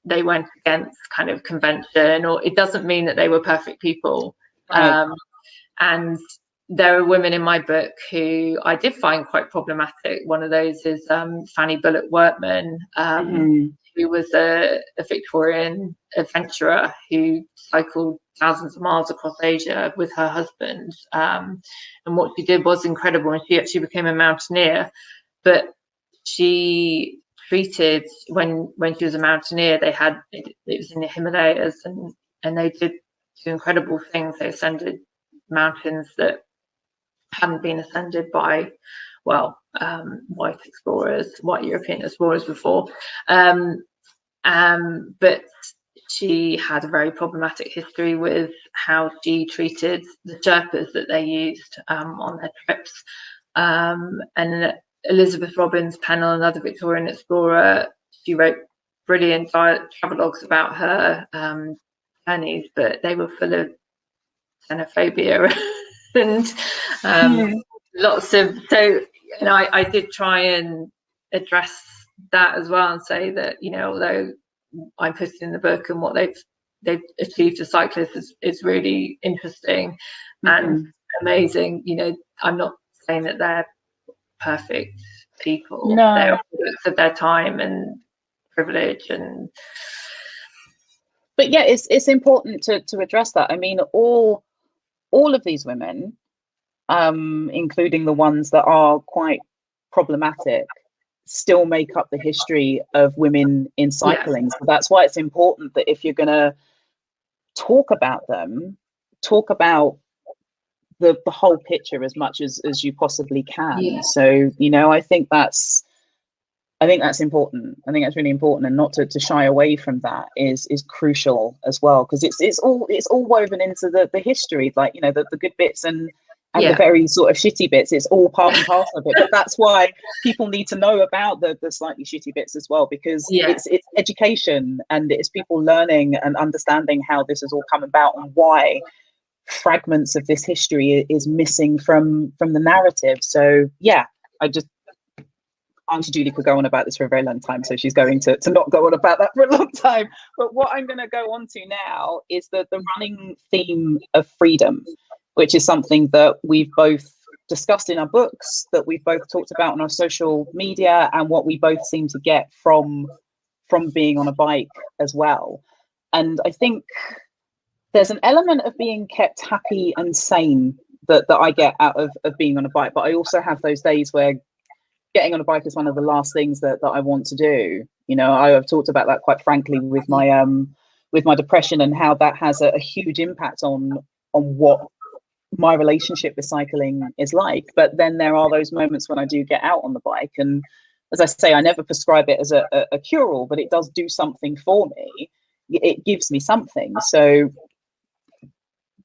[SPEAKER 3] they went against kind of convention, or it doesn't mean that they were perfect people. And there are women in my book who I did find quite problematic. One of those is Fanny Bullock Wortman, who was a Victorian adventurer who cycled thousands of miles across Asia with her husband. And what she did was incredible, and she actually became a mountaineer. But she treated, when she was a mountaineer, it was in the Himalayas, and they did two incredible things. They ascended mountains that hadn't been ascended by white European explorers before, but she had a very problematic history with how she treated the Sherpas that they used on their trips. And Elizabeth Robbins Pennell, another Victorian explorer, she wrote brilliant travelogues about her journeys, but they were full of xenophobia and lots of, so I did try and address that as well, and say that although I put it in the book and what they've achieved as cyclists is really interesting and amazing. I'm not saying that they're perfect people.
[SPEAKER 2] No.
[SPEAKER 3] They're products of their time and privilege,
[SPEAKER 2] but it's important to address that. I mean, all of these women, including the ones that are quite problematic, still make up the history of women in cycling. So that's why it's important that if you're going to talk about them, talk about the whole picture as much as you possibly can. So I think that's important. I think that's really important, and not to shy away from that is crucial as well, because it's all woven into the history, like the good bits and and the very sort of shitty bits. It's all part and parcel of it. But that's why people need to know about the slightly shitty bits as well, because it's education, and it's people learning and understanding how this has all come about and why fragments of this history is missing from the narrative. So yeah, Auntie Julie could go on about this for a very long time, so she's going to not go on about that for a long time. But what I'm going to go on to now is the running theme of freedom, which is something that we've both discussed in our books, that we've both talked about on our social media, and what we both seem to get from being on a bike as well. And I think there's an element of being kept happy and sane that I get out of being on a bike, but I also have those days where getting on a bike is one of the last things that I want to do. You know, I've talked about that quite frankly with my depression, and how that has a huge impact on what my relationship with cycling is like. But then there are those moments when I do get out on the bike, and as I say, I never prescribe it as a cure-all, but it does do something for me. It gives me something. So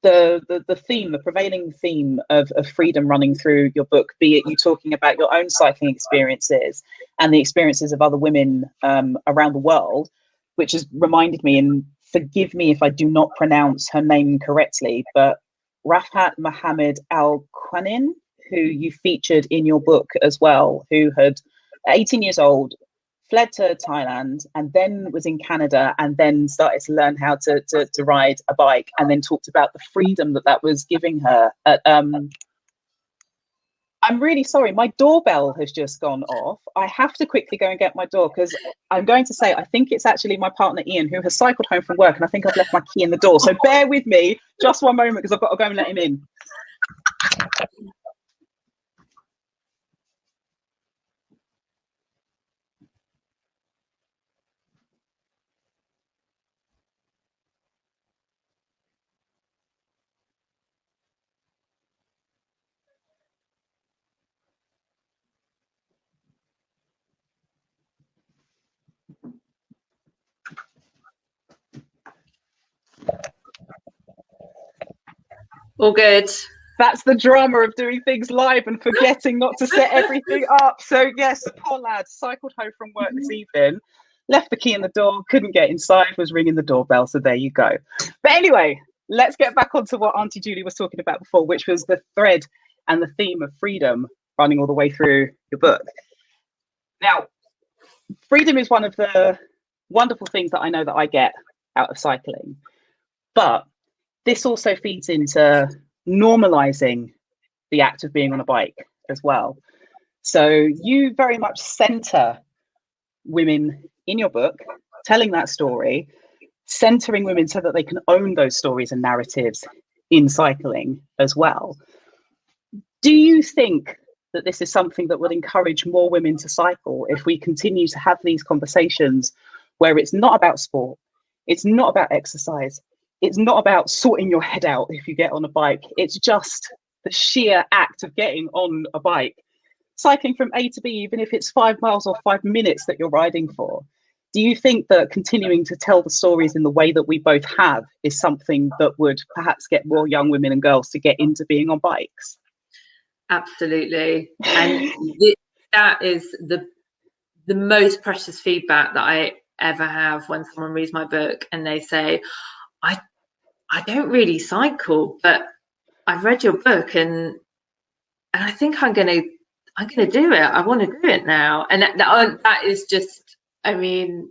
[SPEAKER 2] the theme, the prevailing theme of freedom running through your book, be it you talking about your own cycling experiences and the experiences of other women around the world, which has reminded me, and forgive me if I do not pronounce her name correctly, but Rafat Mohammed Al-Qanin, who you featured in your book as well, who had 18 years old, fled to Thailand, and then was in Canada, and then started to learn how to ride a bike, and then talked about the freedom that was giving her. I'm really sorry, my doorbell has just gone off. I have to quickly go and get my door, because I'm going to say, I think it's actually my partner Ian, who has cycled home from work, and I think I've left my key in the door. So bear with me just one moment, because I've got to go and let him in.
[SPEAKER 3] All good.
[SPEAKER 2] That's the drama of doing things live and forgetting not to set everything up. So yes, poor lad cycled home from work this evening, left the key in the door, couldn't get inside, was ringing the doorbell. So there you go. But anyway, let's get back onto what Auntie Julie was talking about before, which was the thread and the theme of freedom running all the way through your book. Now, freedom is one of the wonderful things that I know that I get out of cycling, but this also feeds into normalizing the act of being on a bike as well. So you very much center women in your book, telling that story, centering women so that they can own those stories and narratives in cycling as well. Do you think that this is something that would encourage more women to cycle if we continue to have these conversations where it's not about sport, it's not about exercise, it's not about sorting your head out if you get on a bike, it's just the sheer act of getting on a bike, cycling from A to B, even if it's 5 miles or 5 minutes that you're riding for? Do you think that continuing to tell the stories in the way that we both have is something that would perhaps get more young women and girls to get into being on bikes?
[SPEAKER 3] Absolutely. And that is the most precious feedback that I ever have when someone reads my book and they say, I don't really cycle, but I've read your book and I think I'm gonna do it. I want to do it now. And that is just, I mean,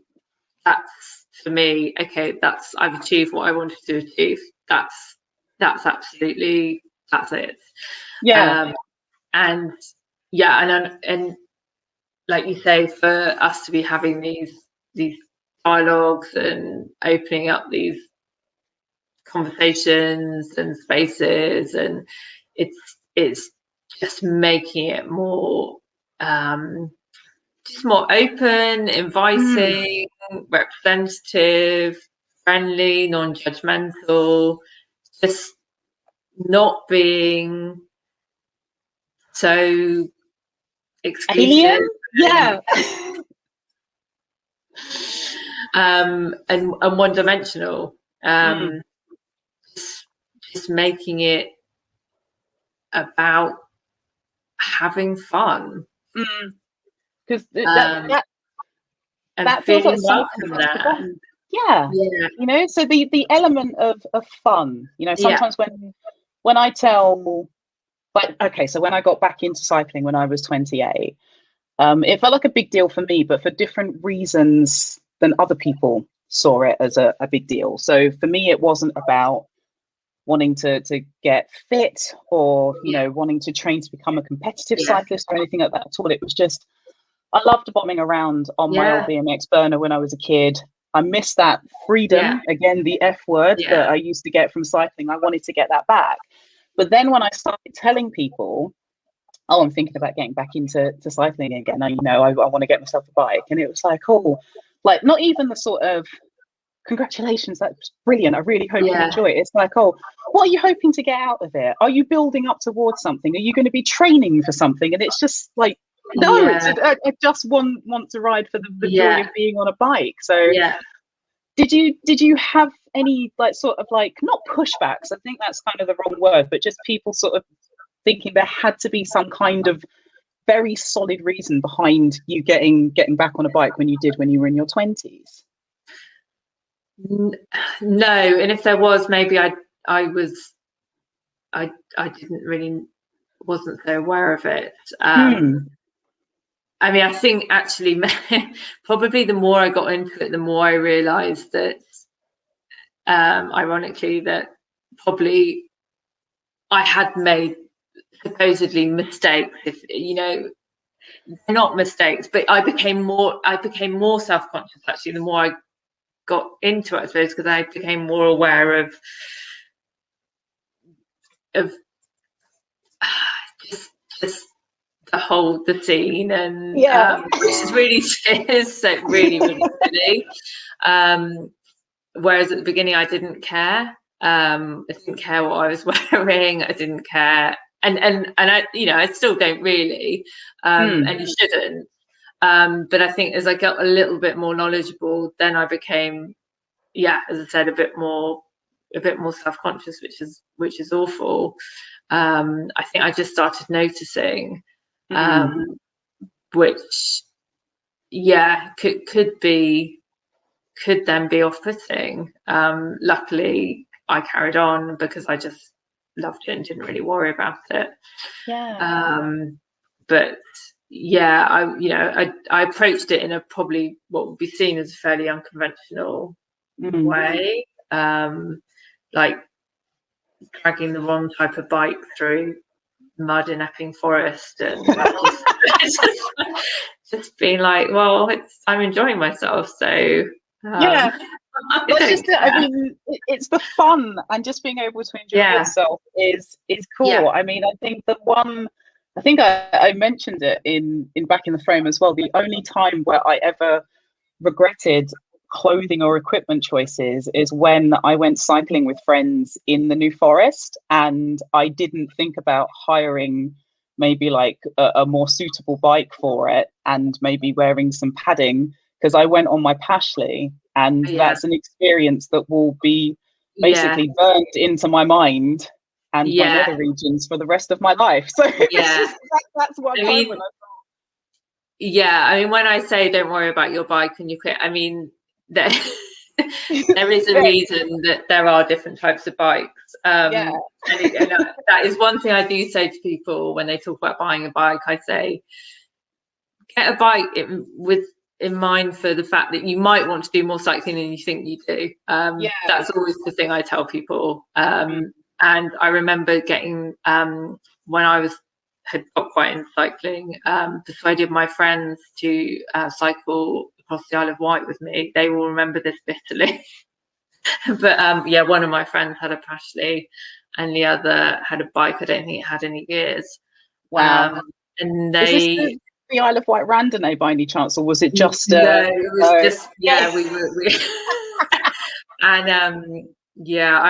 [SPEAKER 3] that's for me, okay, I've achieved what I wanted to achieve. That's absolutely, that's it.
[SPEAKER 2] Yeah.
[SPEAKER 3] And like you say, for us to be having these dialogues and opening up these conversations and spaces, and it's just making it more just more open, inviting, representative, friendly, non-judgmental, just not being so exclusive.
[SPEAKER 2] Alien? Yeah.
[SPEAKER 3] And one-dimensional. Just making it about having fun.
[SPEAKER 2] Because
[SPEAKER 3] and
[SPEAKER 2] that feels like
[SPEAKER 3] feeling
[SPEAKER 2] something
[SPEAKER 3] welcome
[SPEAKER 2] that's
[SPEAKER 3] there.
[SPEAKER 2] forgotten. Yeah. You know, so the element of fun, you know, sometimes when I tell, like, okay, so when I got back into cycling when I was 28, it felt like a big deal for me, but for different reasons than other people saw it as a big deal. So for me, it wasn't about wanting to get fit or, you know, wanting to train to become a competitive cyclist or anything like that at all. It was just, I loved bombing around on my old BMX burner when I was a kid. I missed that freedom, again, the F word that I used to get from cycling. I wanted to get that back. But then when I started telling people, oh, I'm thinking about getting back into cycling again, you know, I want to get myself a bike. And it was like, oh, like, not even the sort of, congratulations, that's brilliant, I really hope you enjoy it. It's like, oh, what are you hoping to get out of it? Are you building up towards something? Are you going to be training for something? And it's just like, no, it's I just want to ride for the joy of being on a bike. So did you have any, like, sort of, like, not pushbacks, I think that's kind of the wrong word, but just people sort of thinking there had to be some kind of very solid reason behind you getting back on a bike when you did when you were in your 20s?
[SPEAKER 3] No, and if there was, maybe I wasn't so aware of it. I mean, I think actually probably the more I got into it, the more I realized that ironically that probably I had made supposedly mistakes, if you know, not mistakes, but I became more self-conscious actually the more I got into it, I suppose, because I became more aware of just the scene, and which is really really silly. Whereas at the beginning I didn't care. I didn't care what I was wearing. I didn't care, and I, you know, I still don't really, and you shouldn't. But I think as I got a little bit more knowledgeable, then I became, as I said, a bit more self-conscious, which is awful. I think I just started noticing, which could then be off-putting. Luckily, I carried on because I just loved it and didn't really worry about it. But I approached it in a probably what would be seen as a fairly unconventional way, like dragging the wrong type of bike through mud in Epping Forest, and just being like, well, I'm enjoying myself, so
[SPEAKER 2] that's just it. I mean, it's the fun, and just being able to enjoy yourself is cool. I mean, I think I mentioned it in Back in the Frame as well. The only time where I ever regretted clothing or equipment choices is when I went cycling with friends in the New Forest, and I didn't think about hiring maybe like a more suitable bike for it, and maybe wearing some padding, because I went on my Pashley, and that's an experience that will be basically burned into my mind and my nether regions for the rest of my life. So that's one time when I thought.
[SPEAKER 3] I mean, when I say don't worry about your bike and you quit, I mean there is a reason that there are different types of bikes. And that is one thing I do say to people when they talk about buying a bike. I say, get a bike in mind for the fact that you might want to do more cycling than you think you do. That's always the thing I tell people. And I remember getting, when I had got quite into cycling, persuaded my friends to cycle across the Isle of Wight with me. They will remember this bitterly. But one of my friends had a Pashley and the other had a bike. I don't think it had any gears.
[SPEAKER 2] Wow.
[SPEAKER 3] And they...
[SPEAKER 2] Is this the Isle of Wight Randonnée by any chance, or was it just...
[SPEAKER 3] No, it was just... we and I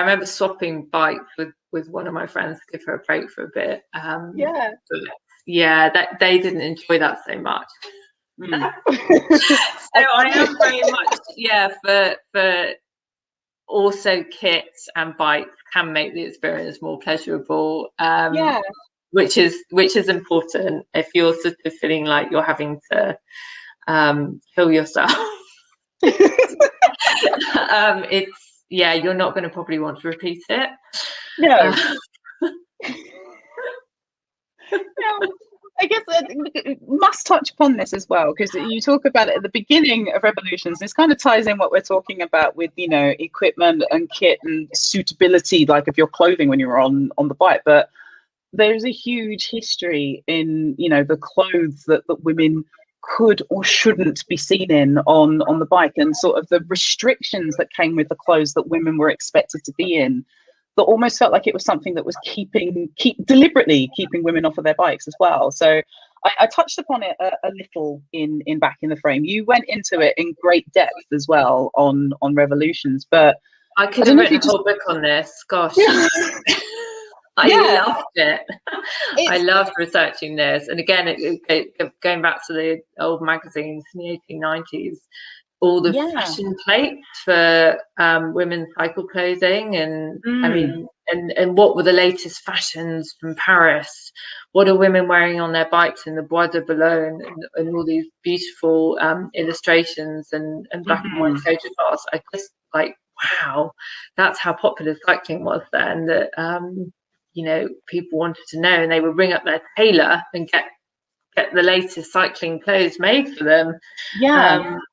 [SPEAKER 3] remember swapping bikes with one of my friends to give her a break for a bit. That they didn't enjoy that so much. So I am very much for also kits and bikes can make the experience more pleasurable. which is important if you're sort of feeling like you're having to kill yourself. You're not going to probably want to repeat it.
[SPEAKER 2] No. I guess must touch upon this as well, because you talk about it at the beginning of revolutions. This kind of ties in what we're talking about with, you know, equipment and kit and suitability, like of your clothing when you're on the bike. But there's a huge history in, you know, the clothes that women could or shouldn't be seen in on the bike, and sort of the restrictions that came with the clothes that women were expected to be in, that almost felt like it was something that was deliberately keeping women off of their bikes as well. So I touched upon it a little in Back in the Frame. You went into it in great depth as well on revolutions, but
[SPEAKER 3] I could have written a whole book on this. Gosh. I loved it. I loved researching this. And again, going back to the old magazines in the 1890s, all the fashion plates for women's cycle clothing, and I mean, and what were the latest fashions from Paris? What are women wearing on their bikes in the Bois de Boulogne, and all these beautiful illustrations and black and white photographs? I just like, wow, that's how popular cycling was then. That you know, people wanted to know, and they would ring up their tailor and get the latest cycling clothes made for them.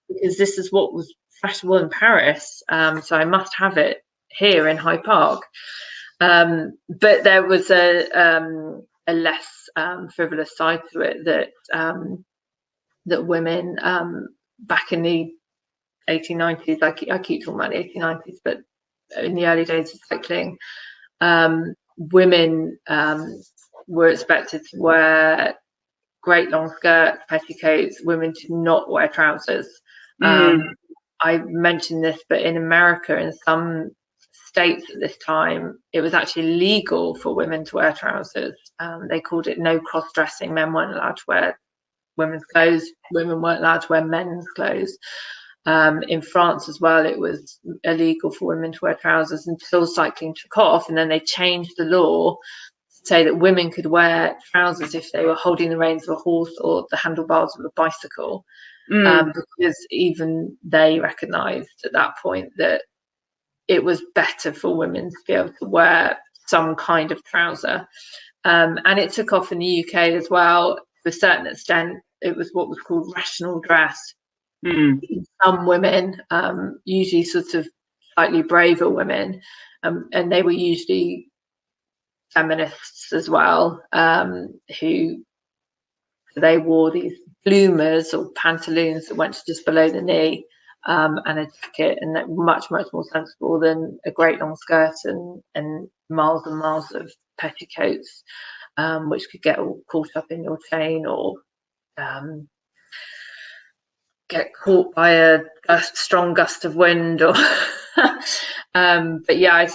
[SPEAKER 3] Because this is what was fashionable in Paris. So I must have it here in Hyde Park. But there was a less frivolous side to it, that women back in the 1890s, I keep talking about the 1890s, but in the early days of cycling, women were expected to wear great long skirts, petticoats. Women did not wear trousers. I mentioned this, but in America, in some states at this time, it was actually legal for women to wear trousers. They called it no cross-dressing. Men weren't allowed to wear women's clothes. Women weren't allowed to wear men's clothes. In France as well, it was illegal for women to wear trousers until cycling took off, and then they changed the law to say that women could wear trousers if they were holding the reins of a horse or the handlebars of a bicycle, because even they recognised at that point that it was better for women to be able to wear some kind of trouser. And it took off in the UK as well. To a certain extent, it was what was called rational dress. Some women, usually sort of slightly braver women, and they were usually feminists as well, who they wore these bloomers or pantaloons that went to just below the knee, and a jacket, and that were much more sensible than a great long skirt and miles of petticoats, which could get all caught up in your chain, or get caught by a strong gust of wind, or but yeah,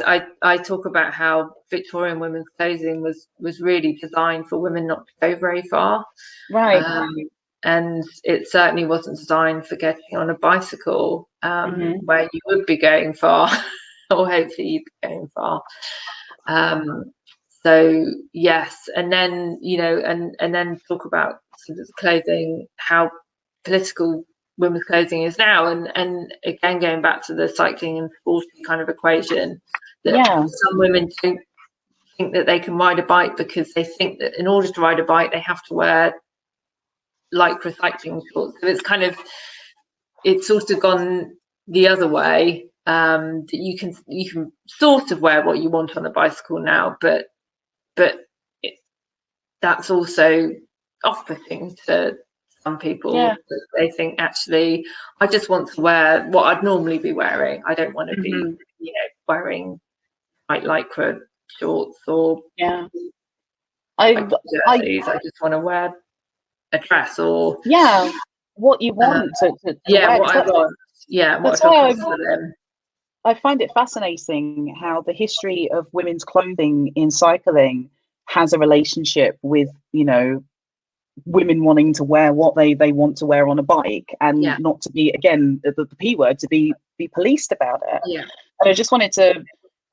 [SPEAKER 3] I talk about how Victorian women's clothing was really designed for women not to go very far,
[SPEAKER 2] right?
[SPEAKER 3] And it certainly wasn't designed for getting on a bicycle, where you would be going far, or hopefully you'd be going far. So yes, and then, you know, and then talk about sort of clothing, how political women's clothing is now, and again going back to the cycling and sporty kind of equation, that some women don't think that they can ride a bike because they think that in order to ride a bike they have to wear lycra cycling shorts. So it's sort of gone the other way, that you can sort of wear what you want on a bicycle now, but that's also off-putting to some people. They think, actually, I just want to wear what I'd normally be wearing. I don't want to be, you know, wearing lycra shorts or I just want to wear a dress, or
[SPEAKER 2] what you want to wear.
[SPEAKER 3] What I want. What I for them.
[SPEAKER 2] I find it fascinating how the history of women's clothing in cycling has a relationship with, you know, women wanting to wear what they want to wear on a bike, and not to be, again, the P word, to be policed about it. And I just wanted to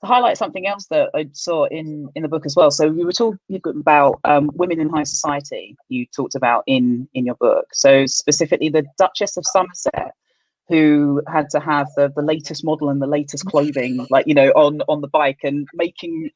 [SPEAKER 2] highlight something else that I saw in the book as well. So we were talking about women in high society. You talked about in your book. So specifically, the Duchess of Somerset, who had to have the latest model and the latest clothing, like, you know, on the bike, and making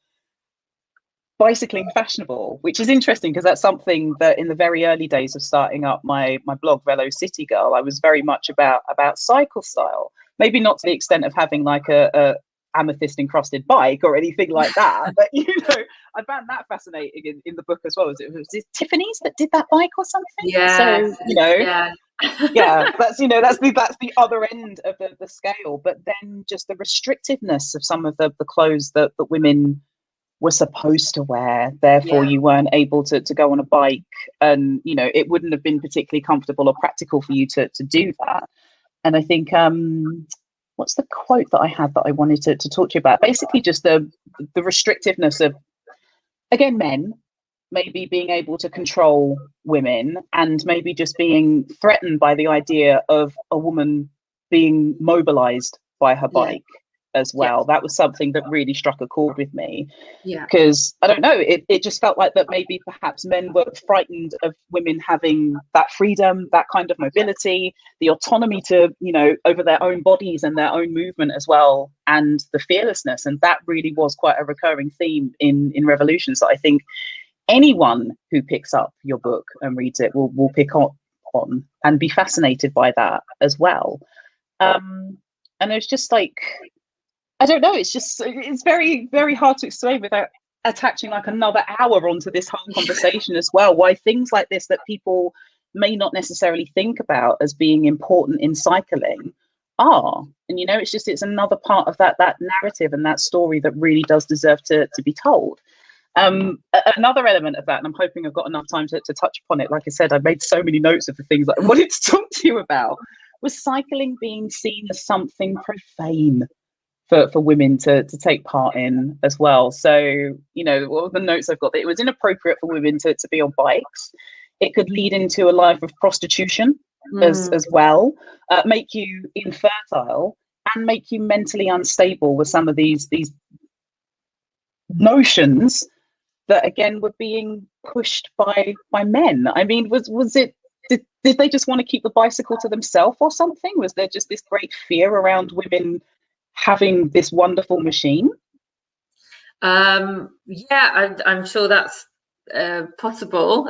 [SPEAKER 2] bicycling fashionable, which is interesting because that's something that in the very early days of starting up my blog, Velo City Girl, I was very much about cycle style. Maybe not to the extent of having like a amethyst encrusted bike or anything like that, but you know, I found that fascinating in the book as well. Was it Tiffany's that did that bike or something?
[SPEAKER 3] Yeah.
[SPEAKER 2] So, you know,
[SPEAKER 3] yeah,
[SPEAKER 2] that's, you know, that's the other end of the scale. But then just the restrictiveness of some of the clothes that women were supposed to wear, therefore you weren't able to go on a bike, and you know, it wouldn't have been particularly comfortable or practical for you to do that. And I think what's the quote that I had that I wanted to talk to you about? Basically just the restrictiveness of, again, men maybe being able to control women, and maybe just being threatened by the idea of a woman being mobilized by her bike as well. That was something that really struck a chord with me, because I don't know, it just felt like that maybe perhaps men were frightened of women having that freedom, that kind of mobility, the autonomy to, you know, over their own bodies and their own movement as well, and the fearlessness. And that really was quite a recurring theme in Revolutions that I think anyone who picks up your book and reads it will pick on and be fascinated by that as well. And it's just like, I don't know, it's very, very hard to explain without attaching like another hour onto this whole conversation as well, why things like this that people may not necessarily think about as being important in cycling are. And you know, it's another part of that narrative and that story that really does deserve to be told. Another element of that, and I'm hoping I've got enough time to touch upon it, like I said, I made so many notes of the things that I wanted to talk to you about, was cycling being seen as something profane for women to take part in as well. So, you know, all the notes I've got, that it was inappropriate for women to be on bikes. It could lead into a life of prostitution as well, make you infertile, and make you mentally unstable with some of these notions that again were being pushed by men. I mean, was it, did they just want to keep the bicycle to themselves or something? Was there just this great fear around women having this wonderful machine?
[SPEAKER 3] I'm sure that's possible.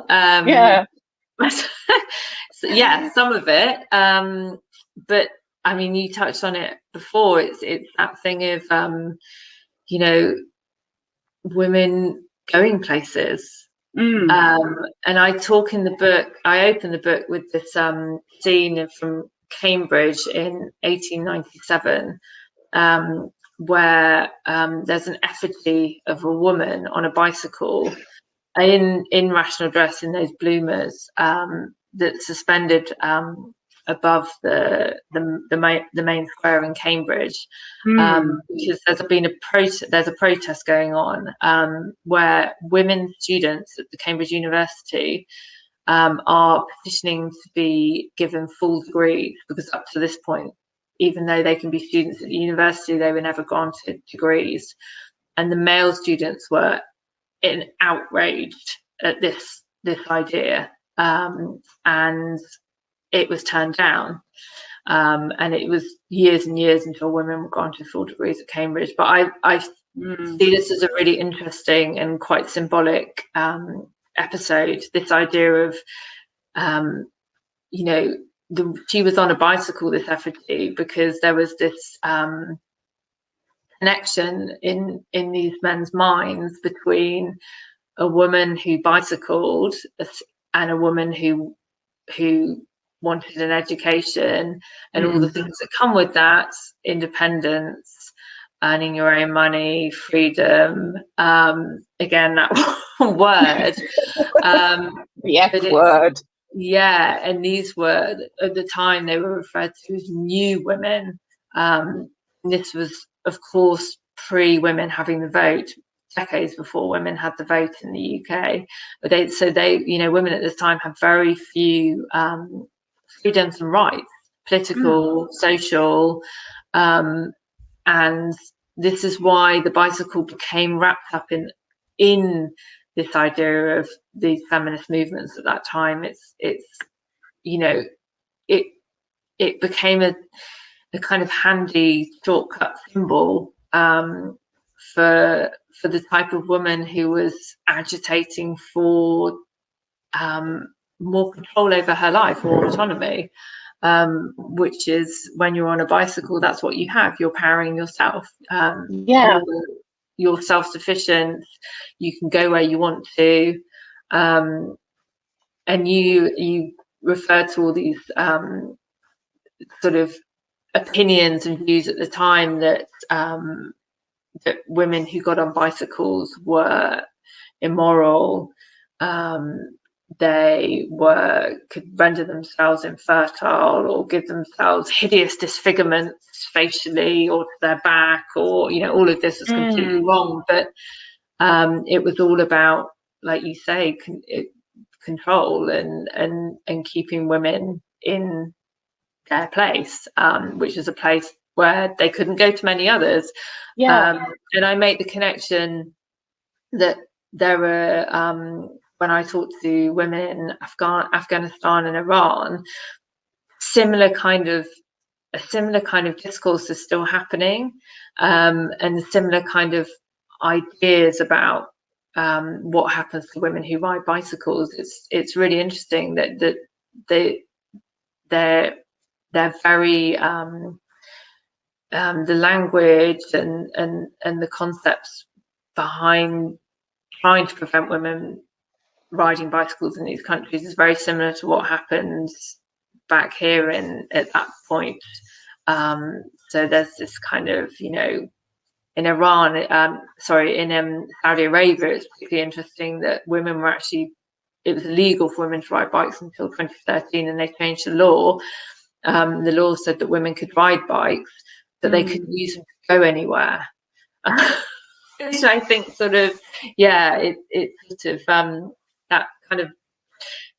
[SPEAKER 3] So, yeah, some of it. But I mean, you touched on it before. It's that thing of you know, women going places. And I talk in the book, I open the book with this scene from Cambridge in 1897, where there's an effigy of a woman on a bicycle in rational dress, in those bloomers, that's suspended above the main square in Cambridge, because there's a protest going on, where women students at the Cambridge University are petitioning to be given full degrees, because up to this point, even though they can be students at the university, they were never granted degrees, and the male students were outraged at this idea, and it was turned down, and it was years and years until women were granted full degrees at Cambridge. But I see this as a really interesting and quite symbolic episode, this idea of you know, she was on a bicycle, this effigy, because there was this connection in these men's minds between a woman who bicycled and a woman who wanted an education and all the things that come with that: independence, earning your own money, freedom. Again, that word.
[SPEAKER 2] The F word.
[SPEAKER 3] Yeah, and these were, at the time, they were referred to as new women. This was, of course, pre-women having the vote, decades before women had the vote in the UK. But women at this time had very few freedoms and rights, political, social, and this is why the bicycle became wrapped up in this idea of these feminist movements at that time. It's you know, it became a kind of handy shortcut symbol for the type of woman who was agitating for more control over her life, more autonomy, which is when you're on a bicycle, that's what you have. You're powering yourself. You're self-sufficient. You can go where you want to, and you refer to all these sort of opinions and views at the time that that women who got on bicycles were immoral. They could render themselves infertile or give themselves hideous disfigurements facially or to their back, or, you know, all of this was completely wrong. But it was all about, like you say, control and keeping women in their place, which is a place where they couldn't go to many others. And I make the connection that there were, when I talk to women in Afghanistan and Iran, a similar kind of discourse is still happening, and similar kind of ideas about what happens to women who ride bicycles. It's really interesting that they're very the language and the concepts behind trying to prevent women riding bicycles in these countries is very similar to what happens back here at that point. So there's this kind of, you know, in Iran, in Saudi Arabia, it's particularly interesting that women were actually, it was illegal for women to ride bikes until 2013, and they changed the law. The law said that women could ride bikes, but they couldn't use them to go anywhere. Which I think sort of, it sort of, that kind of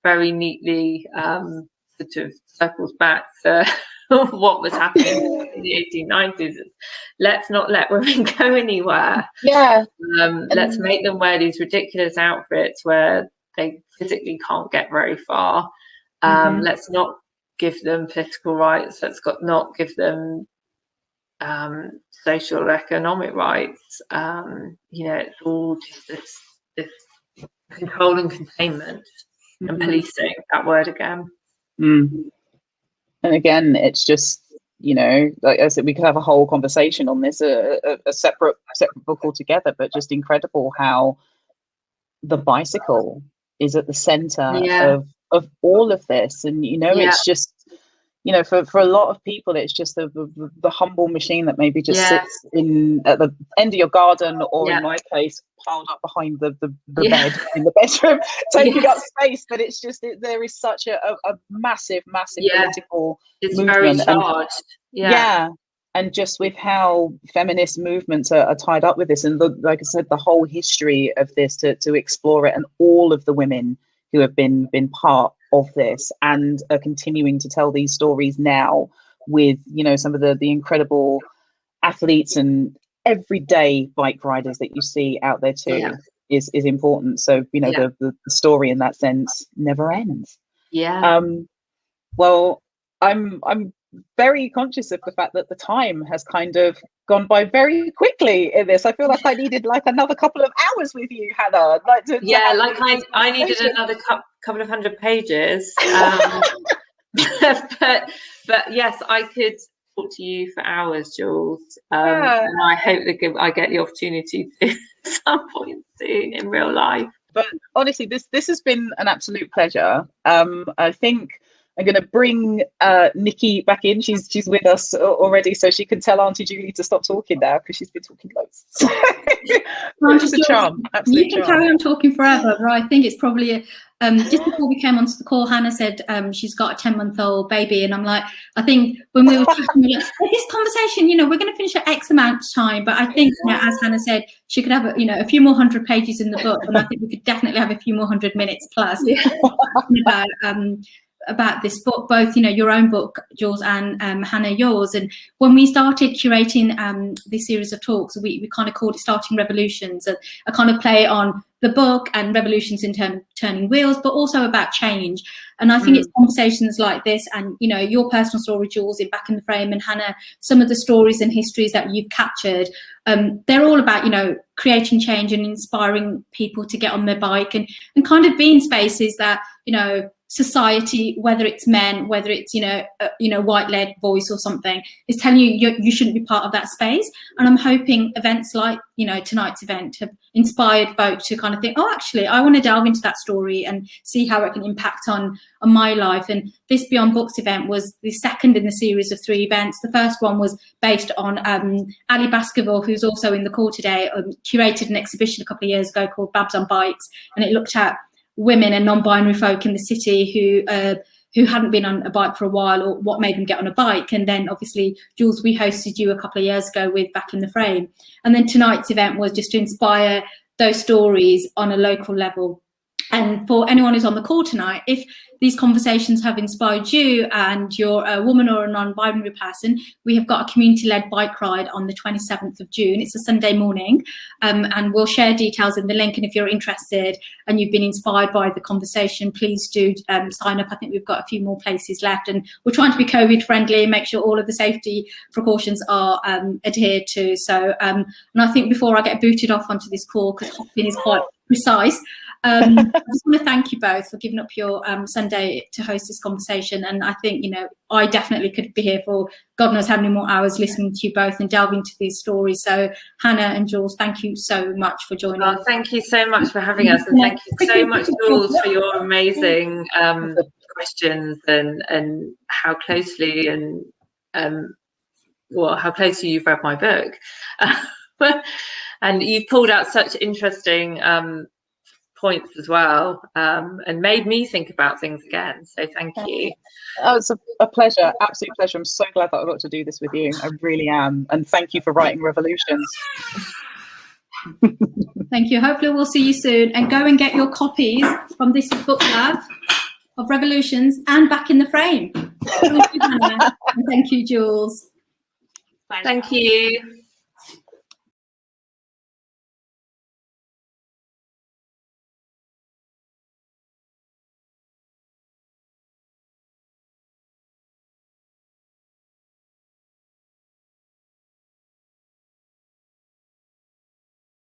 [SPEAKER 3] very neatly sort of circles back to what was happening in the 1890s. Let's not let women go anywhere. Let's make them wear these ridiculous outfits where they physically can't get very far. Let's not give them political rights. Let's not give them social or economic rights. You know, it's all just this control and containment and policing, that word again.
[SPEAKER 2] And again, it's just, you know, like I said, we could have a whole conversation on this, a separate book altogether, but just incredible how the bicycle is at the center of all of this. And, you know, it's just, you know, for a lot of people, it's just the humble machine that maybe just sits at the end of your garden, or in my case, piled up behind the bed in the bedroom, taking up space. But it's just, there is such a massive political movement.
[SPEAKER 3] Very charged.
[SPEAKER 2] And just with how feminist movements are tied up with this, and like I said, the whole history of this to explore it, and all of the women who have been part of this and are continuing to tell these stories now, with, you know, some of the incredible athletes and everyday bike riders that you see out there too, is important. So, you know, the story in that sense never ends. Well, I'm very conscious of the fact that the time has kind of gone by very quickly in this. I feel like I needed like another couple of hours with you, Hannah.
[SPEAKER 3] I needed another couple of 100 pages. But yes, I could talk to you for hours, Jools. And I hope that I get the opportunity to at some point soon in real life.
[SPEAKER 2] But honestly, this has been an absolute pleasure. I think I'm going to bring Nikki back in. She's with us already, so she can tell Auntie Julie to stop talking now, because she's been talking loads. It's a charm.
[SPEAKER 1] You can carry on talking forever, but I think it's probably just before we came onto the call, Hannah said she's got a 10-month-old baby, and I'm like, I think when we were talking, this conversation, you know, we're going to finish at X amount of time, but I think, you know, as Hannah said, she could have a few more 100 pages in the book, and I think we could definitely have a few more 100 minutes plus about about this book, both, you know, your own book, Jools, and Hannah, yours. And when we started curating this series of talks, we kind of called it Starting Revolutions, a kind of play on the book and revolutions in turning wheels, but also about change. And I think it's conversations like this, and, you know, your personal story, Jools, in Back in the Frame, and Hannah, some of the stories and histories that you've captured, they're all about, you know, creating change and inspiring people to get on their bike and kind of be in spaces that, you know, society, whether it's men, whether it's, you know, white-led voice or something, is telling you shouldn't be part of that space. And I'm hoping events like, you know, tonight's event have inspired folks to kind of think, oh, actually, I want to delve into that story and see how it can impact on my life. And this Beyond Books event was the second in the series of 3 events. The first one was based on Ali Baskerville, who's also in the call today, curated an exhibition a couple of years ago called Babs on Bikes, and it looked at women and non-binary folk in the city who hadn't been on a bike for a while, or what made them get on a bike. And then obviously, Jools, we hosted you a couple of years ago with Back in the Frame. And then tonight's event was just to inspire those stories on a local level. And for anyone who's on the call tonight, if these conversations have inspired you and you're a woman or a non-binary person, we have got a community-led bike ride on the 27th of June. It's a Sunday morning, and we'll share details in the link. And if you're interested and you've been inspired by the conversation, please do sign up. I think we've got a few more places left, and we're trying to be COVID-friendly and make sure all of the safety precautions are adhered to. So, and I think before I get booted off onto this call, because Hopkins is quite precise, I just want to thank you both for giving up your Sunday to host this conversation. And I think, you know, I definitely could be here for God knows how many more hours listening to you both and delving into these stories. So Hannah and Jools, thank you so much for joining us.
[SPEAKER 3] Thank you so much for having us, and thank you so much, Jools, for your amazing questions and how closely how closely you've read my book. And you pulled out such interesting points as well, and made me think about things again. So thank you.
[SPEAKER 2] Oh, it's a pleasure, absolute pleasure. I'm so glad that I got to do this with you. I really am. And thank you for writing Revolutions.
[SPEAKER 1] Thank you. Hopefully we'll see you soon, and go and get your copies from this book lab of Revolutions and Back in the Frame. Thank you, Hannah, and thank you, Jools.
[SPEAKER 3] Thank you.